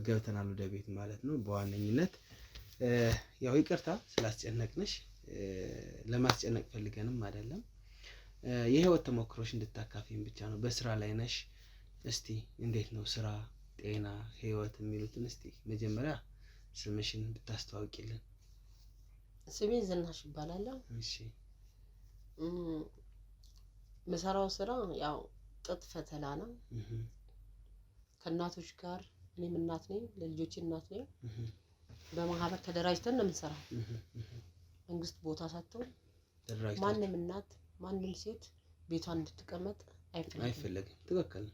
ገብተናል ወደ ቤት ማለት ነው። በዋነኝነት ያው ይቅርታ ስላስጨነቅንሽ፣ ለማስጨነቅ ፈልገንም አይደለም። የህይወት ተሞክሮሽ እንድታካፊን ብቻ ነው። በስራ ላይ ነሽ። እስቲ እንዴት ነው ስራ፣ ጤና፣ ህይወት የሚሉትን እስቲ መጀመሪያ ስምሽን ብታስተዋውቂልን። ስሜ ዝናሽ ይባላል። እሺ። መሰራው ስራ ያው ጥጥ ፈተላ ነው። ከእናቶች ጋር እኔም እናት ነኝ፣ ለልጆቼ እናት ነኝ። በማህበር ተደራጅተን ነው የምንሰራው። መንግስት ቦታ ሰጥቶን ማንም እናት ማንም ሴት ቤቷን እንድትቀመጥ አይፈልግም። ትክክል።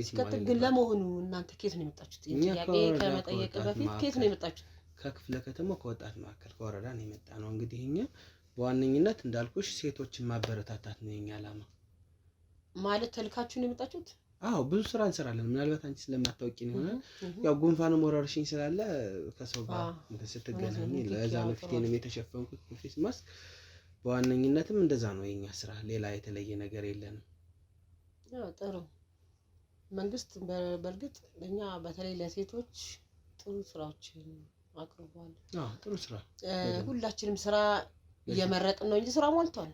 ሲቀጥል ግን ለመሆኑ እናንተ ከየት ነው የመጣችሁት? ጥያቄ ከመጠየቅ በፊት ከየት ነው የመጣችሁት? ከክፍለ ከተማው ከወጣት ማዕከል ከወረዳ ነው የመጣ ነው። እንግዲህ እኛ በዋነኝነት እንዳልኩሽ ሴቶችን ማበረታታት ነው የኛ ዓላማ። ማለት ተልካችሁ ነው የመጣችሁት? አዎ ብዙ ስራ እንሰራለን። ምናልባት አንቺ ስለማታውቂ ነው ይሆናል። ያው ጉንፋንም ወረርሽኝ ስላለ ከሰው ጋር ስትገናኝ ለዛ ነው ፊቴንም የተሸፈንኩት ፌስ ማስክ። በዋነኝነትም እንደዛ ነው የኛ ስራ፣ ሌላ የተለየ ነገር የለንም። ያው ጥሩ መንግስት በእርግጥ ለኛ በተለይ ለሴቶች ጥሩ ስራዎችን አቅርቧል። ጥሩ ስራ ሁላችንም ስራ እየመረጥን ነው እንጂ ስራ ሞልቷል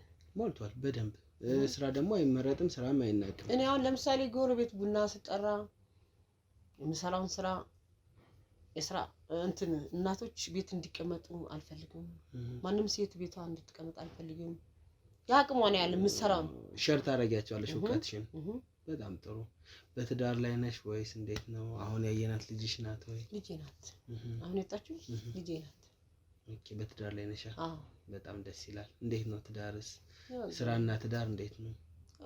በደንብ። ስራ ደግሞ አይመረጥም፣ ስራም አይናቅም። እኔ አሁን ለምሳሌ ጎረቤት ቡና ስጠራ የምሰራውን ስራ የስራ እናቶች ቤት እንዲቀመጡ አልፈልግም። ማንም ሴት ቤቷ እንድትቀመጥ አልፈልግም። ያቅሟን ያለ የምሰራው ሸር ታረጋቸዋለሽ እውቀትሽን። በጣም ጥሩ። በትዳር ላይ ነሽ ወይስ እንዴት ነው? አሁን ያየናት ልጅሽ ናት ወይ? ልጄ ናት። አሁን የወጣችው ልጄ ናት። ኦኬ፣ በትዳር ላይ ነሽ? አዎ። በጣም ደስ ይላል። እንዴት ነው ትዳርስ? ስራና ትዳር እንዴት ነው?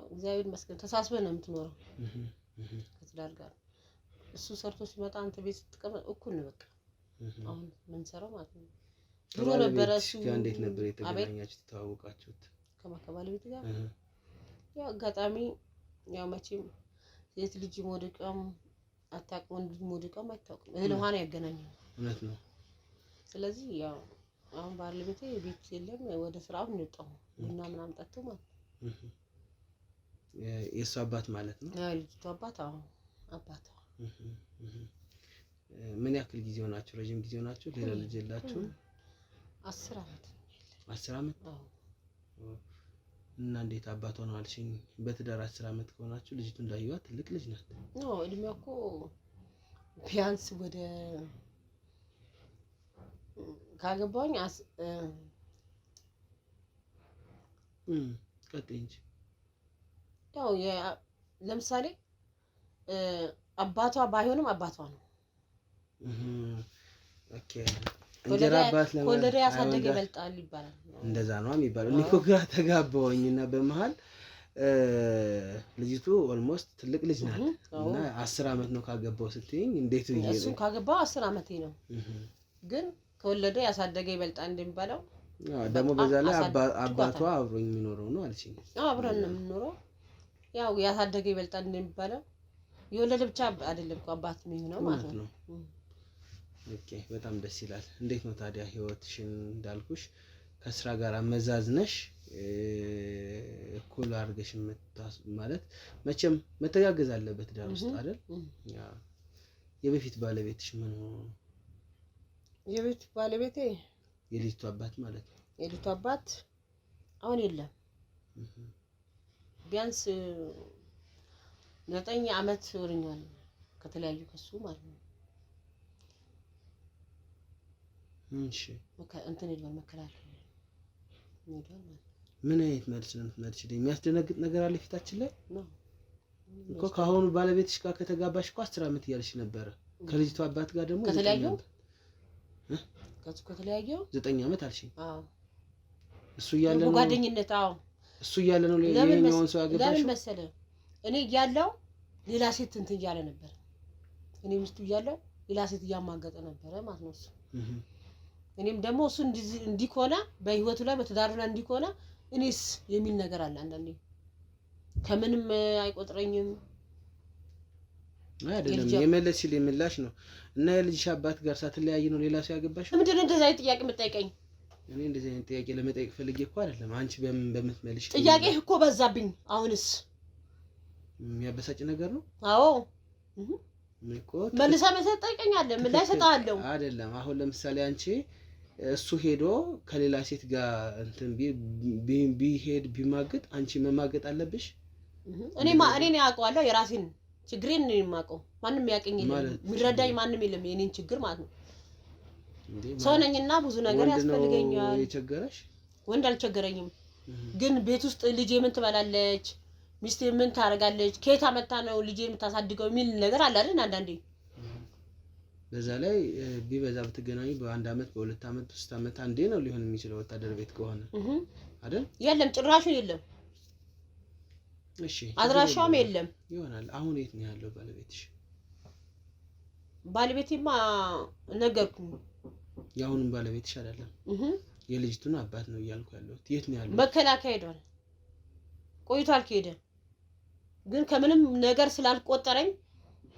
እግዚአብሔር ይመስገን ተሳስበን ነው የምትኖረው ከትዳር ጋር። እሱ ሰርቶ ሲመጣ አንተ ቤት ስትቀመጥ እኩል ነው በቃ። አሁን ምን ሰራው ማለት ነው። ድሮ ነበረ እሱ ጋር እንዴት ነበር የተገናኛችሁት የተዋወቃችሁት? ከባለቤት ጋር ያው አጋጣሚ ያው መቼም ሴት ልጅ ሞድቃም አታውቅም፣ ወንድ ልጅ ሞድቃም አታውቅም። እህል ውሃ ነው ያገናኘው። እውነት ነው። ስለዚህ ያው አሁን ባለቤቴ ቤት የለም ወደ ስራው እንወጣው ቡና ምናምን ጠጥቶ ማለት ነው። የእሱ አባት ማለት ነው? አዎ ልጅቷ አባት። አዎ አባቷ። ምን ያክል ጊዜ ሆናችሁ? ረጅም ጊዜ ሆናችሁ? ሌላ ልጅ የላችሁም? 10 አመት። 10 አመት? አዎ። እና እንዴት አባቷ ነው አልሽኝ? በትዳር 10 አመት ከሆናችሁ ልጅቱ እንዳይዋ ትልቅ ልጅ ናት። ነው እድሜዋ እኮ ቢያንስ ወደ ካገባኝ ቀጥይ እንጂ ያው ለምሳሌ አባቷ ባይሆንም አባቷ ነው። ኦኬ። እንጀራ አባት ወለደ ያሳደገ ይበልጣል ይባላል። እንደዛ ነው የሚባለው። እኔ እኮ ግራ ተጋባሁኝና በመሃል ልጅቱ ኦልሞስት ትልቅ ልጅ ናት እና 10 አመት ነው ካገባው ስትይኝ እንዴት ይሄ? እሱ ካገባው 10 አመቴ ነው። ግን ከወለደ ያሳደገ ይበልጣል እንደሚባለው ደግሞ በዛ ላይ አባቷ አብሮኝ የሚኖረው ነው አልሽኝ? አዎ አብረን ነው የምንኖረው። ያው ያሳደገ ይበልጣል እንደሚባለው የወለደ ብቻ አይደለም እኮ አባት የሚሆነው ማለት ነው። ኦኬ፣ በጣም ደስ ይላል። እንዴት ነው ታዲያ ህይወትሽን እንዳልኩሽ ከስራ ጋር አመዛዝነሽ እኩል አድርገሽ ማለት መቼም መተጋገዝ አለበት ትዳር ውስጥ አይደል? የበፊት ባለቤትሽ ምን ሆኖ? የበፊት ባለቤቴ የልጅቱ አባት ማለት ነው። የልጅቱ አባት አሁን የለም። ቢያንስ 9 አመት ሆኖኛል ከተለያዩ ከሱ ማለት ነው። እሺ እንትን ይልበል መከላከል ይልበል። ምን አይነት መልስ ነው የምትመልሺልኝ? የሚያስደነግጥ ነገር አለ ፊታችን ላይ ነው እኮ። ከአሁኑ ባለቤትሽ ጋር ከተጋባሽ እኮ 10 አመት እያልሽ ነበረ። ከልጅቱ አባት ጋር ደግሞ ከተለያዩ ከሱ ከተለያዩ 9 አመት አልሽኝ? አዎ። እሱ እያለ ነው ጓደኝነት? አዎ እሱ እያለ ነው ሌላኛውን ሰው ያገባሽው? ለምን መሰለህ እኔ እያለው ሌላ ሴት እንትን እያለ ነበር። እኔ ሚስቱ እያለው ሌላ ሴት እያማገጠ ነበረ ማለት ነው እሱ። እኔም ደግሞ እሱ እንዲህ ከሆነ በህይወቱ ላይ በትዳሩ ላይ እንዲህ ከሆነ እኔስ የሚል ነገር አለ አንዳንዴ። ከምንም አይቆጥረኝም አይደለም። የመለስሽልኝ ምላሽ ነው። እና የልጅሽ አባት ጋር ሳትለያይ ነው ሌላ ሰው ያገባሽው? ምንድን ነው እንደዛ አይነት ጥያቄ የምትጠይቀኝ? እኔ እንደዚህ አይነት ጥያቄ ለመጠየቅ ፈልጌ እኮ አይደለም። አንቺ በምትመልሽ ጥያቄ እኮ በዛብኝ። አሁንስ የሚያበሳጭ ነገር ነው። አዎ እኮ መልሳ መሰጠት ጠይቀኛለህ። ምን ላይ ሰጣለሁ? አይደለም። አሁን ለምሳሌ አንቺ እሱ ሄዶ ከሌላ ሴት ጋር እንትን ቢሄድ ቢማገጥ አንቺ መማገጥ አለብሽ? እኔ ያውቀዋለሁ የራሴን ችግሬን ነው የማውቀው። ማንም ያቀኝ የለም፣ የሚረዳኝ ማንም የለም። የኔን ችግር ማለት ነው። ሰው ነኝና ብዙ ነገር ያስፈልገኛል። የቸገረሽ ወንድ አልቸገረኝም። ግን ቤት ውስጥ ልጄ ምን ትበላለች፣ ሚስቴ ምን ታደርጋለች፣ ከየት አመጣ ነው ልጄ የምታሳድገው የሚል ነገር አለ አይደል? አንዳንዴ በዛ ላይ ቢበዛ ብትገናኙ በ1 አመት በ2 አመት በ3 አመት አንዴ ነው ሊሆን የሚችለው ወታደር ቤት ከሆነ አይደል? የለም ጭራሹ የለም። እሺ አድራሻውም የለም ይሆናል። አሁን የት ነው ያለው ባለቤትሽ? ባለቤቴማ ነገርኩኝ። ያሁንም ባለቤትሽ አይደለም የልጅቱን አባት ነው እያልኩ ያለሁት። የት ነው ያለው? መከላከያ ሄዷል፣ ቆይቷል ከሄደ። ግን ከምንም ነገር ስላልቆጠረኝ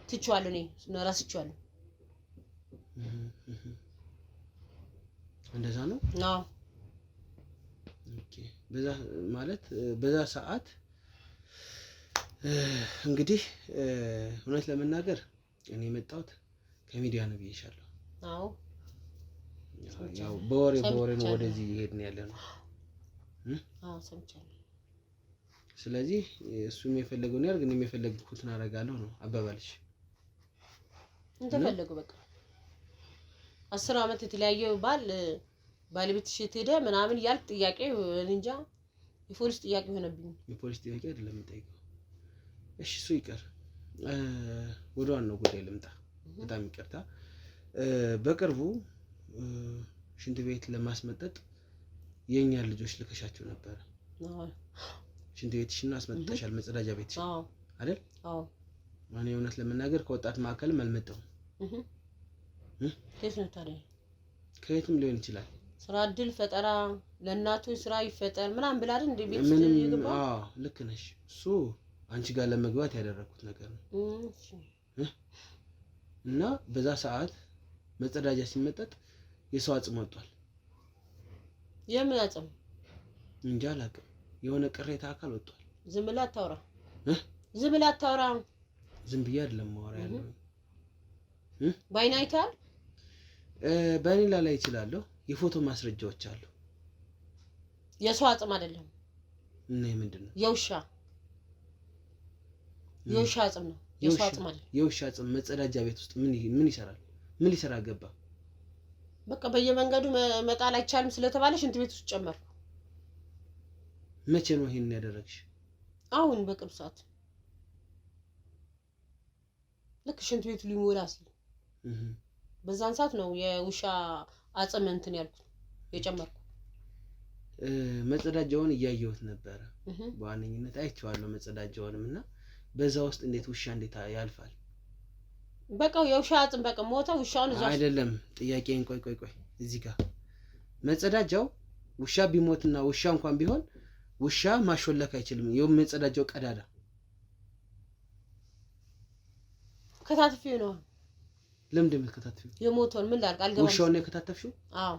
ትቼዋለሁ። እኔ እረስቼዋለሁ። እንደዛ ነው? አዎ። ኦኬ። በዛ ማለት በዛ ሰዓት እንግዲህ እውነት ለመናገር እኔ የመጣሁት ከሚዲያ ነው ብዬሻለሁ። አዎ። ያው በወሬ ነው ወደዚህ ይሄድን ያለ ነው። አዎ ሰምቻለሁ። ስለዚህ እሱም የፈለገውን ያርግ፣ እኔም የፈለግኩትን አደርጋለሁ ነው አባባልሽ? እንደፈለጉ በቃ 10 አመት የተለያየ ባለቤትሽ ሄደ ምናምን ያልክ ጥያቄ እንጃ የፖሊስ ጥያቄ ሆነብኝ። የፖሊስ ጥያቄ አይደለም የምጠይቀው። እሺ እሱ ይቀር። ወደ ዋናው ጉዳይ ልምጣ። በጣም ይቅርታ። በቅርቡ ሽንት ቤት ለማስመጠጥ የኛን ልጆች ልከሻቸው ነበር። ሽንት ቤትሽን አስመጥተሻል፣ መጸዳጃ ቤትሽ አይደል? አዎ። ማን እውነት ለመናገር ከወጣት ማዕከልም አልመጣሁም። ከየት ነው ታዲያ? ከየትም ሊሆን ይችላል። ስራ እድል ፈጠራ ለእናቶች ስራ ይፈጠር ምናምን ብላ አይደል እንደ ቤት ይገባ። አዎ ልክ ነሽ። እሱ አንቺ ጋር ለመግባት ያደረኩት ነገር ነው። እና በዛ ሰዓት መጸዳጃ ሲመጠጥ የሰው አጽም ወጥቷል። የምን አጽም? እንጃ አላውቅም። የሆነ ቅሬታ አካል ወጥቷል። ዝም ብላ አታውራ። ዝም ብላ አታውራ። ዝም ብዬ አይደለም ማወራ ያለው። ባይና አይተሃል? በሌላ ላይ ይችላልው። የፎቶ ማስረጃዎች አሉ። የሰው አጽም አይደለም። እና ምንድነው? የውሻ አጽም ነው። የሰው አጽም አይደለም። የውሻ አጽም መጸዳጃ ቤት ውስጥ ምን ይሰራል? ምን ሊሰራ ገባ? በቃ በየመንገዱ መጣል አይቻልም ስለተባለ ሽንት ቤት ውስጥ ጨመርኩ። መቼ ነው ይሄን ያደረግሽ? አሁን በቅርብ ሰዓት ልክ ሽንት ቤቱ ሊሞላ ሲል በዛን ሰዓት ነው የውሻ አጽም እንትን ያልኩት የጨመርኩ። መጸዳጃውን እያየሁት ነበረ። በዋነኝነት አይቼዋለሁ መጸዳጃውንም እና በዛ ውስጥ እንዴት ውሻ እንዴት ያልፋል? በቃ የውሻ አጽም በቃ ሞተ። ውሻውን እዛው አይደለም። ጥያቄን ቆይ እዚህ ጋር መጸዳጃው ውሻ ቢሞትና ውሻ እንኳን ቢሆን ውሻ ማሾለክ አይችልም። የመጸዳጃው ቀዳዳ ከታተፊው ነው። ለምንድን ነው ከታተፊው? የሞተውን ምን ላድርግ አልገባም። ውሻውን ነው ከታተፍሽው? አዎ።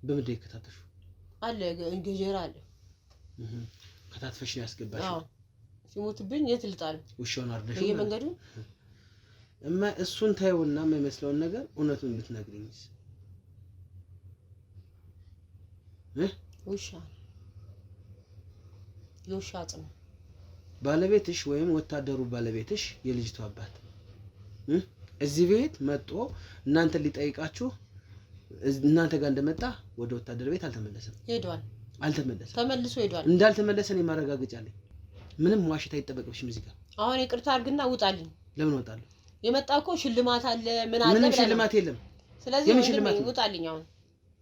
በምንድን ነው ከታተፍሽው? አለ ገጀራ አለ። ከታተፍሽ ነው ያስገባሽው? አዎ። ሲሞትብኝ የት ልጣል? ውሻውን አርደሽው? በየመንገዱ እሱን ታየውና የማይመስለውን ነገር እውነቱን ብትነግሪኝስ? የውሻ አጽም ባለቤትሽ ወይም ወታደሩ ባለቤትሽ የልጅቷ አባት እዚህ ቤት መጥቶ እናንተ ሊጠይቃችሁ እናንተ ጋር እንደመጣ ወደ ወታደር ቤት አልተመለሰም። ሄዷል። አልተመለሰም። ተመልሶ ሄዷል። እንዳልተመለሰ ነው ማረጋገጫለኝ። ምንም ዋሽታ አይጠበቅብሽም እዚህ ጋር። አሁን ይቅርታ አድርግና ውጣልኝ። ለምን ወጣለሁ? የመጣው እኮ ሽልማት አለ ምን አለ? ምንም ሽልማት የለም። ስለዚህ ውጣልኝ። አሁን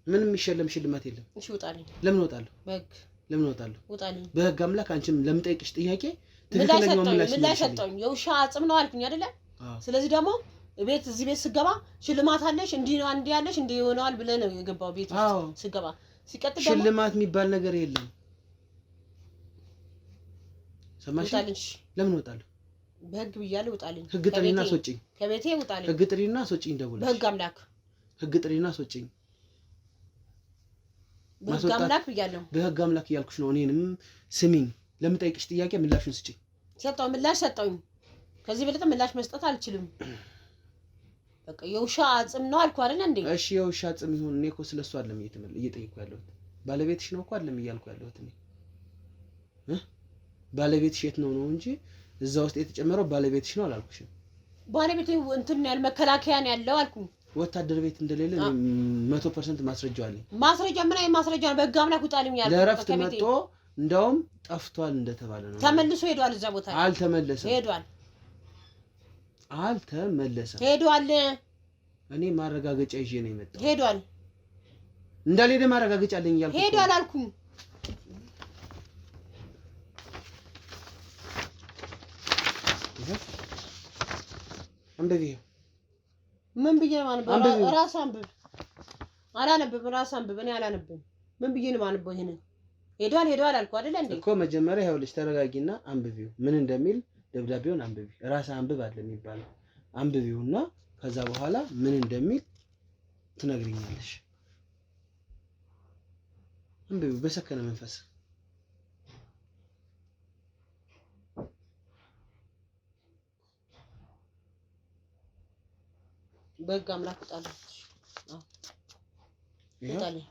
ምንም የሚሸለም ሽልማት የለም። እሺ ውጣልኝ። ለምን ወጣለሁ? በህግ ለምን ወጣለሁ? ውጣልኝ። በህግ አምላክ አንቺም ለምጠይቅሽ ጥያቄ ትክክለኛው ምላሽ ሰጠኝ። የውሻ አጽም ነው አልኩኝ አይደለ? ስለዚህ ደግሞ እዚህ ቤት ስገባ ሽልማት አለሽ እንዲህ ነው እንዲህ ያለሽ እንዲህ ይሆናል ብለህ ነው የገባው ቤት ውስጥ ስገባ። ሲቀጥል ደግሞ ሽልማት የሚባል ነገር የለም። ሰማሽ? ለምን ወጣለሁ? በህግ ብያለሁ። ውጣልኝ። ህግ ጥሪና አስወጪኝ። ከቤቴ ውጣልኝ። ህግ ጥሪና አስወጪኝ። ደውለሽ በህግ አምላክ ህግ ጥሪና አስወጪኝ። በህግ አምላክ ብያለሁ። በህግ አምላክ እያልኩሽ ነው። እኔንም ስሚኝ። ለምጠይቅሽ ጥያቄ ምላሽን ስጪኝ። ምላሽ ሰጠሁኝ። ከዚህ በለጠ ምላሽ መስጠት አልችልም። በቃ የውሻ አጽም ነው አልኩ አይደል እንዴ? እሺ የውሻ አጽም ይሁን። እኔ እኮ ስለሱ አይደለም እየጠየቅኩ ያለሁት። ባለቤትሽ ነው እኮ አይደለም እያልኩ ያለሁት እኔ። ባለቤትሽ የት ነው እንጂ እዛ ውስጥ የተጨመረው ባለቤትሽ ነው አላልኩሽም። ባለቤቴ እንትን ያል መከላከያ ነው ያለው አልኩኝ። ወታደር ቤት እንደሌለ 100% ማስረጃ አለኝ። ማስረጃ ምን አይ ማስረጃ ነው? በህግ አምላክ ውጣልኝ ያልኩ። ለረፍት መጥቶ እንደውም ጠፍቷል እንደተባለ ነው። ተመልሶ ሄዷል። እዛ ቦታ አልተመለሰም። ሄዷል። ሄዷል። እኔ ማረጋገጫ ይዤ ነው የመጣው። ሄዷል። እንዳልሄደ ማረጋገጫ አለኝ እያልኩ ሄዷል አልኩኝ። አንብቢ። ምን ብዬ ማንበብ? ራስ አንብብ። አላነብም። ራስ አንብብ። እኔ አላነብም። ምን ብዬ ነው ማንበብ? ይሄን ሄዷል አልኩ አይደል እንዴ? እኮ መጀመሪያ ይኸውልሽ ተረጋጊና አንብቢው። ምን እንደሚል ደብዳቤውን አንብቢ። ራስ አንብብ አለ የሚባለው። አንብቢውና ከዛ በኋላ ምን እንደሚል ትነግሪኛለሽ። አንብቢው በሰከነ መንፈስ። በህግ አምላክ ውጣልኝ። ውጣልኝ።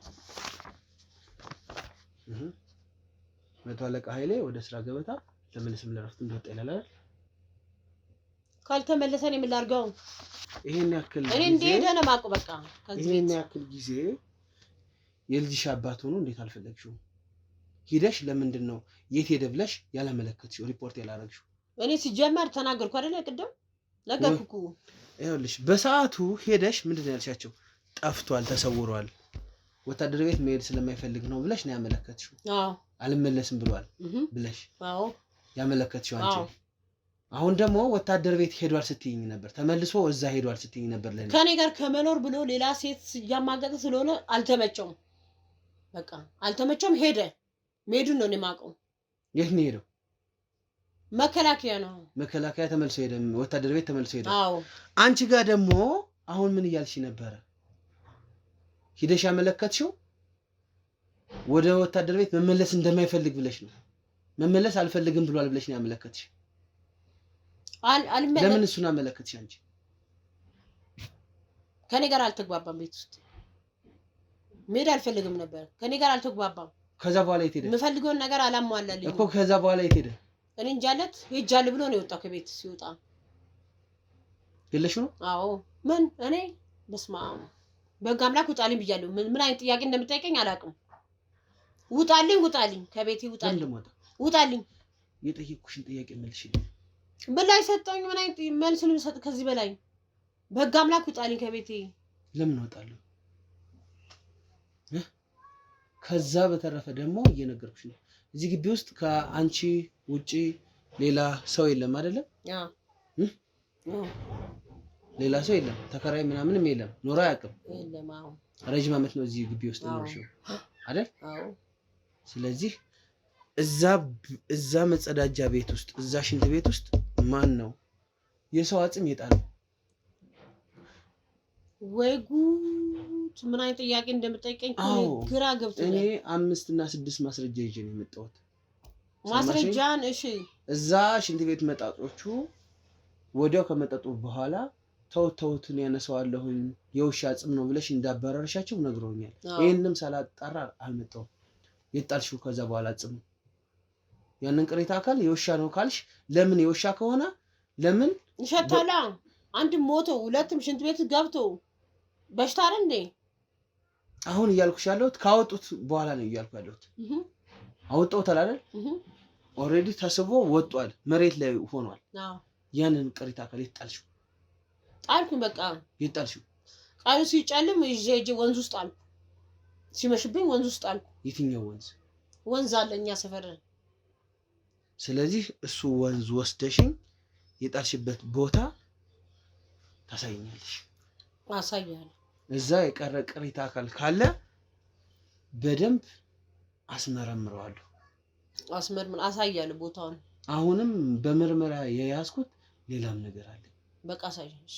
መቶ አለቃ ኃይሌ ወደ ስራ ገበታ ተመልሰም ለረፍት እንደወጣ ይላል አይደል? ካልተመለሰ እኔ ምን ላድርገው? ይሄን ያክል እኔ እንደሄደ ነው የማውቀው። በቃ ይሄን ያክል ጊዜ የልጅሽ አባት ሆኖ እንዴት አልፈለግሽው? ሂደሽ ለምንድን ነው የት ሄደ ብለሽ ያላመለከትሽው? ሪፖርት ያላረግሽው? እኔ ሲጀመር ተናገርኩ አይደል ቅድም ነገርኩ ይኸውልሽ በሰዓቱ ሄደሽ ምንድነው ያልሻቸው ጠፍቷል ተሰውሯል ወታደር ቤት መሄድ ስለማይፈልግ ነው ብለሽ ነው ያመለከትሽው አዎ አልመለስም ብሏል ብለሽ አዎ ያመለከትሽው አንቺ አሁን ደግሞ ወታደር ቤት ሄዷል ስትይኝ ነበር ተመልሶ እዛ ሄዷል ስትይኝ ነበር ለኔ ከኔ ጋር ከመኖር ብሎ ሌላ ሴት ያማገጠ ስለሆነ አልተመቸውም በቃ አልተመቸውም ሄደ መሄዱን ነው የማውቀው የት ነው ሄደው መከላከያ ተመልሶ ሄደ ወታደር ቤት ተመልሶ ሄደ አዎ አንቺ ጋር ደግሞ አሁን ምን እያልሽ ነበር ሂደሽ ያመለከትሽው ወደ ወታደር ቤት መመለስ እንደማይፈልግ ብለሽ ነው መመለስ አልፈልግም ብሏል ብለሽ ነው ያመለከትሽ ለምን እሱን አመለከትሽ አንቺ ከኔ ጋር አልተግባባም ቤት ውስጥ መሄድ አልፈልግም ነበር ከኔ ጋር አልተግባባም ከዛ በኋላ የት ሄደ የምፈልገውን ነገር አላሟላልኝ እኮ ከዛ በኋላ የት ሄደ እኔ እንጃለት ሄጃል ብሎ ነው የወጣው ከቤት ሲወጣ ገለሽው ነው አዎ ምን እኔ በስማ በጋ አምላክ ውጣልኝ ብያለሁ ምን አይነት ጥያቄ እንደምጠይቀኝ አላውቅም ውጣልኝ ከቤቴ ውጣልኝ የጠየቅኩሽን ጥያቄ መልሽልኝ በላይ ሰጠኝ ምን አይነት መልስ ልሰጥ ከዚህ በላይ በጋ አምላክ ውጣልኝ ከቤቴ ለምን ወጣለሁ ከዛ በተረፈ ደግሞ እየነገርኩሽ ነው እዚህ ግቢ ውስጥ ከአንቺ ውጪ ሌላ ሰው የለም አይደለም አዎ ሌላ ሰው የለም ተከራይ ምናምንም የለም ኖራ ያቀም የለም አዎ ረጅም አመት ነው እዚህ ግቢ ውስጥ ነው አይደል አዎ ስለዚህ እዛ መጸዳጃ ቤት ውስጥ እዛ ሽንት ቤት ውስጥ ማን ነው የሰው አጽም የጣለው ወይ ጉድ ምን አይነት ጥያቄ እንደምጠይቀኝ ግራ ገብቶኛል እኔ 5 እና 6 ማስረጃ ይዤ ነው የመጣሁት ማስረጃን እሺ እዛ ሽንት ቤት መጣጦቹ ወዲያው ከመጣጡ በኋላ ተውተውትን ያነሳዋለሁኝ የውሻ አጽም ነው ብለሽ እንዳባረርሻቸው ነግሮኛል ይሄንንም ሳላጣራ አልመጣው የጣልሽው ከዛ በኋላ አጽም ያንን ቅሪታ አካል የውሻ ነው ካልሽ ለምን የውሻ ከሆነ ለምን ይሸታላ አንድ ሞቶ ሁለትም ሽንት ቤት ገብቶ በሽታ አይደል እንዴ አሁን እያልኩሽ ያለሁት ካወጡት በኋላ ነው እያልኩ ያለሁት አወጣውታል አይደል ኦሬዲ ተስቦ ወጧል መሬት ላይ ሆኗል አዎ ያንን ቅሪታ አካል ይጣልሽው ጣልኩኝ በቃ ይጣልሽው ቃሉ ሲጨልም ይዤ ወንዝ ውስጥ ጣልኩ ሲመሽብኝ ወንዝ ውስጥ ጣልኩ የትኛው ወንዝ አለኛ ሰፈር ስለዚህ እሱ ወንዝ ወስደሽኝ የጣልሽበት ቦታ ታሳይኛለሽ አሳያለሁ እዛ የቀረ ቅሪታ አካል ካለ በደንብ አስመረምረዋለሁ አሳያለሁ ቦታውን አሁንም በመርመራ የያዝኩት ሌላም ነገር አለ በቃ አሳይሽ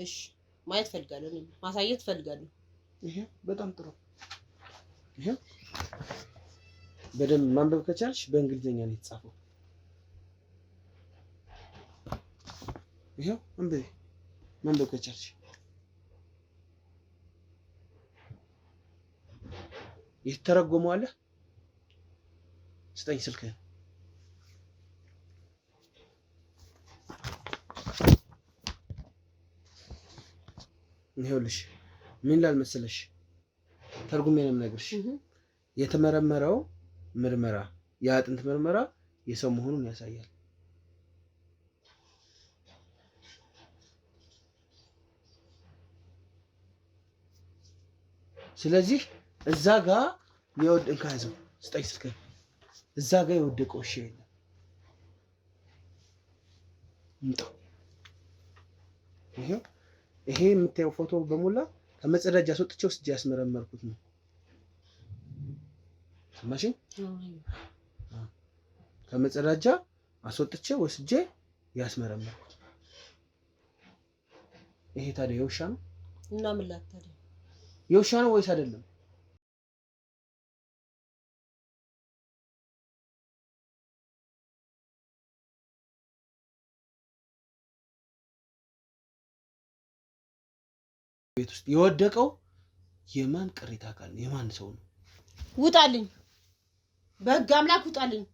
እሺ ማየት ፈልጋለሁ ማሳየት ፈልጋለሁ ይሄ በጣም ጥሩ ይሄ በደንብ ማንበብ ከቻልሽ በእንግሊዘኛ ነው የተጻፈው ይሄ ማንበብ ከቻልሽ የተረጎመው አለ ስጠኝ ስልክህን ይኸውልሽ ምን ላል መሰለሽ ተርጉሜ ነው የምነግርሽ የተመረመረው ምርመራ የአጥንት ምርመራ የሰው መሆኑን ያሳያል ስለዚህ እዛ ጋር የወደቀ ካዘው ስጠኝ ስልክህን እዛ ጋር የወደቀው እሺ የለም ይሄ የምታየው ፎቶ በሙላ ከመጸዳጃ አስወጥቼው ስጄ ያስመረመርኩት ነው ሰማሽ ከመጸዳጃ አስወጥቼው ወስጄ ያስመረመርኩት ይሄ ታዲያ የውሻ ነው እና ምን ታዲያ የውሻ ነው ወይስ አይደለም ቤት ውስጥ የወደቀው የማን ቅሪታ አካል ነው የማን ሰው ነው ውጣልኝ በህግ አምላክ ውጣልኝ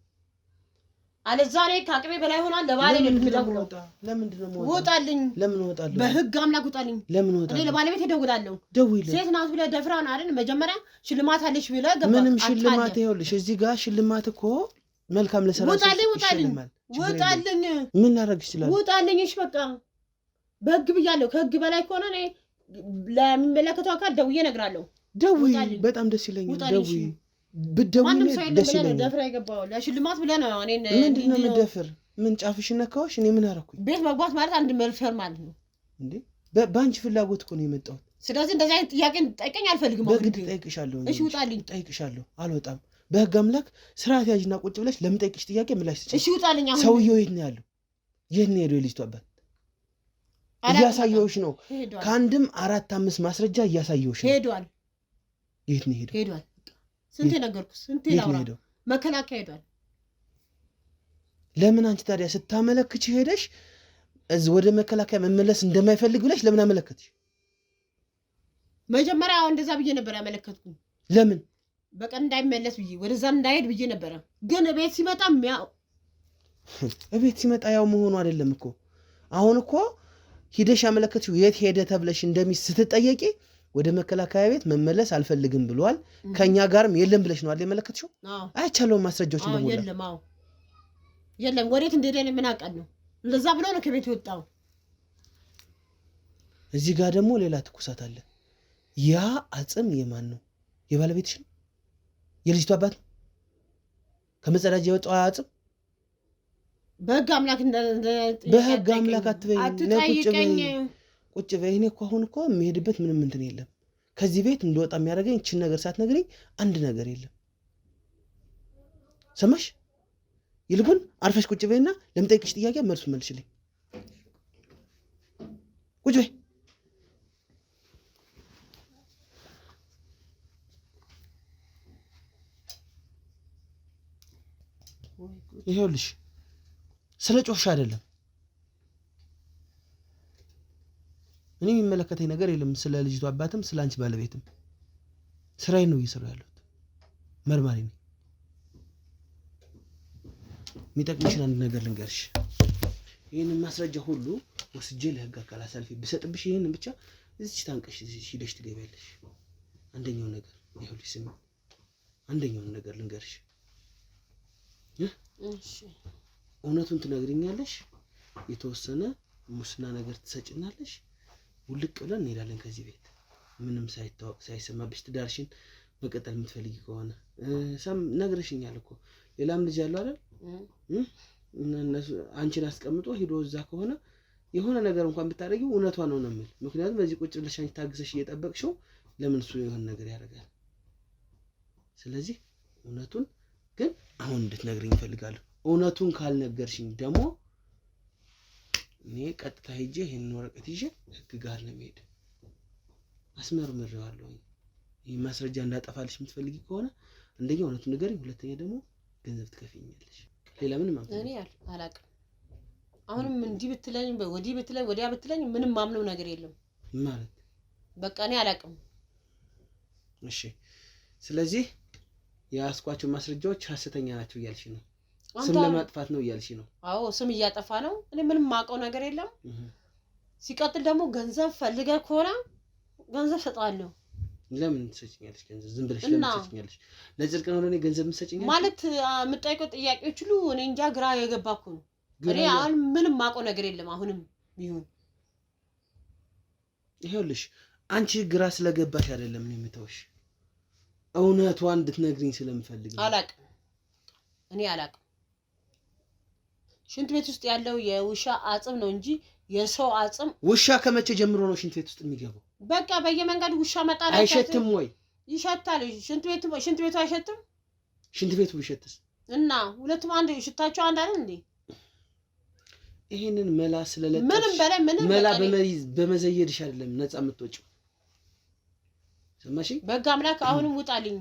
አለዛ ላይ ከአቅሜ በላይ ሆኗል ለባለቤት ልደውለው ለምንድን ነው ውጣልኝ ለምን ወጣለሁ በህግ አምላክ ውጣልኝ ለምን ወጣለሁ እኔ ለባለቤት እደውላለሁ ደውይልኝ ሴት ናት ብለህ ደፍራን አይደል መጀመሪያ ሽልማት አለሽ ብለህ ገባ ምንም ሽልማት ይኸውልሽ እዚህ ጋር ሽልማት እኮ መልካም ለሰራሽ ውጣልኝ ውጣልኝ። ምን ላደርግ ይችላል? ውጣልኝ። እሺ በቃ በህግ ብያለሁ። ከህግ በላይ ከሆነ እኔ ለሚመለከተው አካል ደውዬ እነግራለሁ። ደውይ። በጣም ደስ ይለኛል። ደውይ። ብትደውይ ደስ ይለኛል። ደፍራ ይገባው ለሽልማት ብለህ ነው። እኔ ምንድን ነው የምትደፍር? ምን ጫፍሽን ነካሁሽ? እኔ ምን አደረኩኝ? ቤት መግባት ማለት አንድ መልፈር ማለት ነው እንዴ? በአንቺ ፍላጎት እኮ ነው የመጣሁት። ስለዚህ እንደዚህ አይነት ጥያቄ እንድጠይቀኝ አልፈልግም። በግድ እጠይቅሻለሁ። እሺ ውጣልኝ። እጠይቅሻለሁ። አልወጣም። በህግ አምላክ ስርዓት ያዥና ቁጭ ብለሽ ለምጠይቅሽ ጥያቄ ምላሽ ስጪ። እሺ ውጣልኝ። አሁን ሰውየው የት ነው ያለው? የት ነው ሄደው? የልጅቷ አባት እያሳየሁሽ ነው። ከአንድም 4-5 ማስረጃ እያሳየሁሽ ነው። ሄዷል። የት ነው ሄደው? ሄዷል። ስንቴ ነገርኩሽ? ስንቴ ላውራ? መከላከያ ሄዷል። ለምን አንቺ ታዲያ ስታመለክች ሄደሽ እዚህ ወደ መከላከያ መመለስ እንደማይፈልግ ብለሽ ለምን አመለከትሽ? መጀመሪያ እንደዛ ብዬ ነበር ያመለከትኩኝ። ለምን? በቀን እንዳይመለስ ብዬ ወደዛ እንዳይሄድ ብዬ ነበረ። ግን ቤት ሲመጣ ቤት ሲመጣ ያው መሆኑ አይደለም እኮ። አሁን እኮ ሂደሽ ያመለከትሽው የት ሄደ ተብለሽ ስትጠየቂ ወደ መከላከያ ቤት መመለስ አልፈልግም ብሏል፣ ከኛ ጋርም የለም ብለሽ ነው አይደል የመለከትሽው? አይቻለውም ማስረጃዎች በሙሉ የለም። አዎ የለም። ወዴት እንደሄደ ምን አውቃለሁ? እንደዛ ብሎ ነው ከቤት የወጣው። እዚህ ጋር ደግሞ ሌላ ትኩሳት አለ። ያ አጽም የማን ነው? የባለቤትሽ ነው? የልጅቷ አባት ነው? ከመጸዳጃ የወጣው አጽም በህግ አምላክ በህግ አምላክ አትበይኝ። ቁጭ በይ። እኔ እኮ አሁን እኮ የሚሄድበት ምንም እንትን የለም። ከዚህ ቤት እንደወጣ የሚያደርገኝ እችን ነገር ሳትነግረኝ አንድ ነገር የለም። ሰማሽ? ይልቁን አርፈሽ ቁጭ በይና ለምጠይቅሽ ጥያቄ መልሱ መልሽልኝ። ቁጭ በይ። ይኸውልሽ ስለ ጮሽ አይደለም እኔ የሚመለከተኝ ነገር የለም። ስለ ልጅቷ አባትም ስለ አንቺ ባለቤትም ስራዬን ነው እየሰራሁ ያለሁት። መርማሪ ነኝ። የሚጠቅምሽን አንድ ነገር ልንገርሽ። ይህንን ማስረጃ ሁሉ ወስጄ ለህግ አካል አሳልፌ ብሰጥብሽ ይህንን ብቻ እዚች ታንቀሽ ሂደሽ ትገቢያለሽ። አንደኛው ነገር ይኸውልሽ፣ ስሚ፣ አንደኛውን ነገር ልንገርሽ። እሺ እውነቱን ትነግሪኛለሽ፣ የተወሰነ ሙስና ነገር ትሰጭናለሽ፣ ውልቅ ብለን እንሄዳለን ከዚህ ቤት ምንም ሳይታወቅ ሳይሰማብሽ። ትዳርሽን መቀጠል የምትፈልጊ ከሆነ ነግረሽኛል እኮ ሌላም ልጅ ያለው አይደል? እነሱ አንቺን አስቀምጦ ሂዶ እዛ ከሆነ የሆነ ነገር እንኳን ብታደርጊው እውነቷ ነው ነው የምል። ምክንያቱም በዚህ ቁጭ ብለሽ አንቺ ታግሰሽ እየጠበቅሽው ለምን እሱ የሆነ ነገር ያደርጋል? ስለዚህ እውነቱን ግን አሁን እንድትነግሪኝ እፈልጋለሁ። እውነቱን ካልነገርሽኝ ደግሞ እኔ ቀጥታ ሄጄ ይሄን ወረቀት ይዤ ህግ ጋር ነው የምሄድ። አስመርምሬዋለሁ። ይሄ ማስረጃ እንዳጠፋልሽ የምትፈልጊ ከሆነ አንደኛ እውነቱን ንገሪኝ፣ ሁለተኛ ደግሞ ገንዘብ ትከፍይኛለሽ። ሌላ ምንም እኔ አላውቅም። አሁንም እንዲህ ብትለኝ ወዲህ ብትለኝ ወዲያ ብትለኝ ምንም ማምነው ነገር የለም ማለት በቃ እኔ አላውቅም። እሺ ስለዚህ ያስኳቸው ማስረጃዎች ሐሰተኛ ናቸው እያልሽ ነው? ስም ለማጥፋት ነው እያልሽ ነው? አዎ ስም እያጠፋ ነው። እኔ ምንም ማውቀው ነገር የለም። ሲቀጥል ደግሞ ገንዘብ ፈልገህ ከሆነ ገንዘብ ሰጣለሁ። ለምን ትሰጪኛለሽ ገንዘብ? ዝም ብለሽ ለምን ትሰጪኛለሽ? ለጽድቅ ነው ለኔ ገንዘብ የምትሰጪኛለሽ? ማለት የምጠይቀው ጥያቄዎች ሁሉ እኔ እንጃ ግራ የገባኩ ነው። እኔ አሁን ምንም ማውቀው ነገር የለም። አሁንም ቢሆን ይኸውልሽ አንቺ ግራ ስለገባሽ አይደለም እኔ የምተውሽ፣ እውነቷን እንድትነግሪኝ ስለምፈልግ ነው። አላውቅም፣ እኔ አላውቅም። ሽንት ቤት ውስጥ ያለው የውሻ አጽም ነው እንጂ የሰው አጽም። ውሻ ከመቼ ጀምሮ ነው ሽንት ቤት ውስጥ የሚገባው? በቃ በየመንገዱ ውሻ መጣላ። አይሸትም ወይ? ይሸታል። ሽንት ቤቱ አይሸትም? ሽንት ቤቱ ቢሸትስ? እና ሁለቱም አንድ ሽታቸው አንድ አይደል እንዴ? ይሄንን መላ ስለለጠፍሽ ምንም በላይ ምንም መላ በመዘየድሽ አይደለም ነፃ የምትወጪው። ሰማሽኝ? በህግ አምላክ አሁንም ውጣልኝ።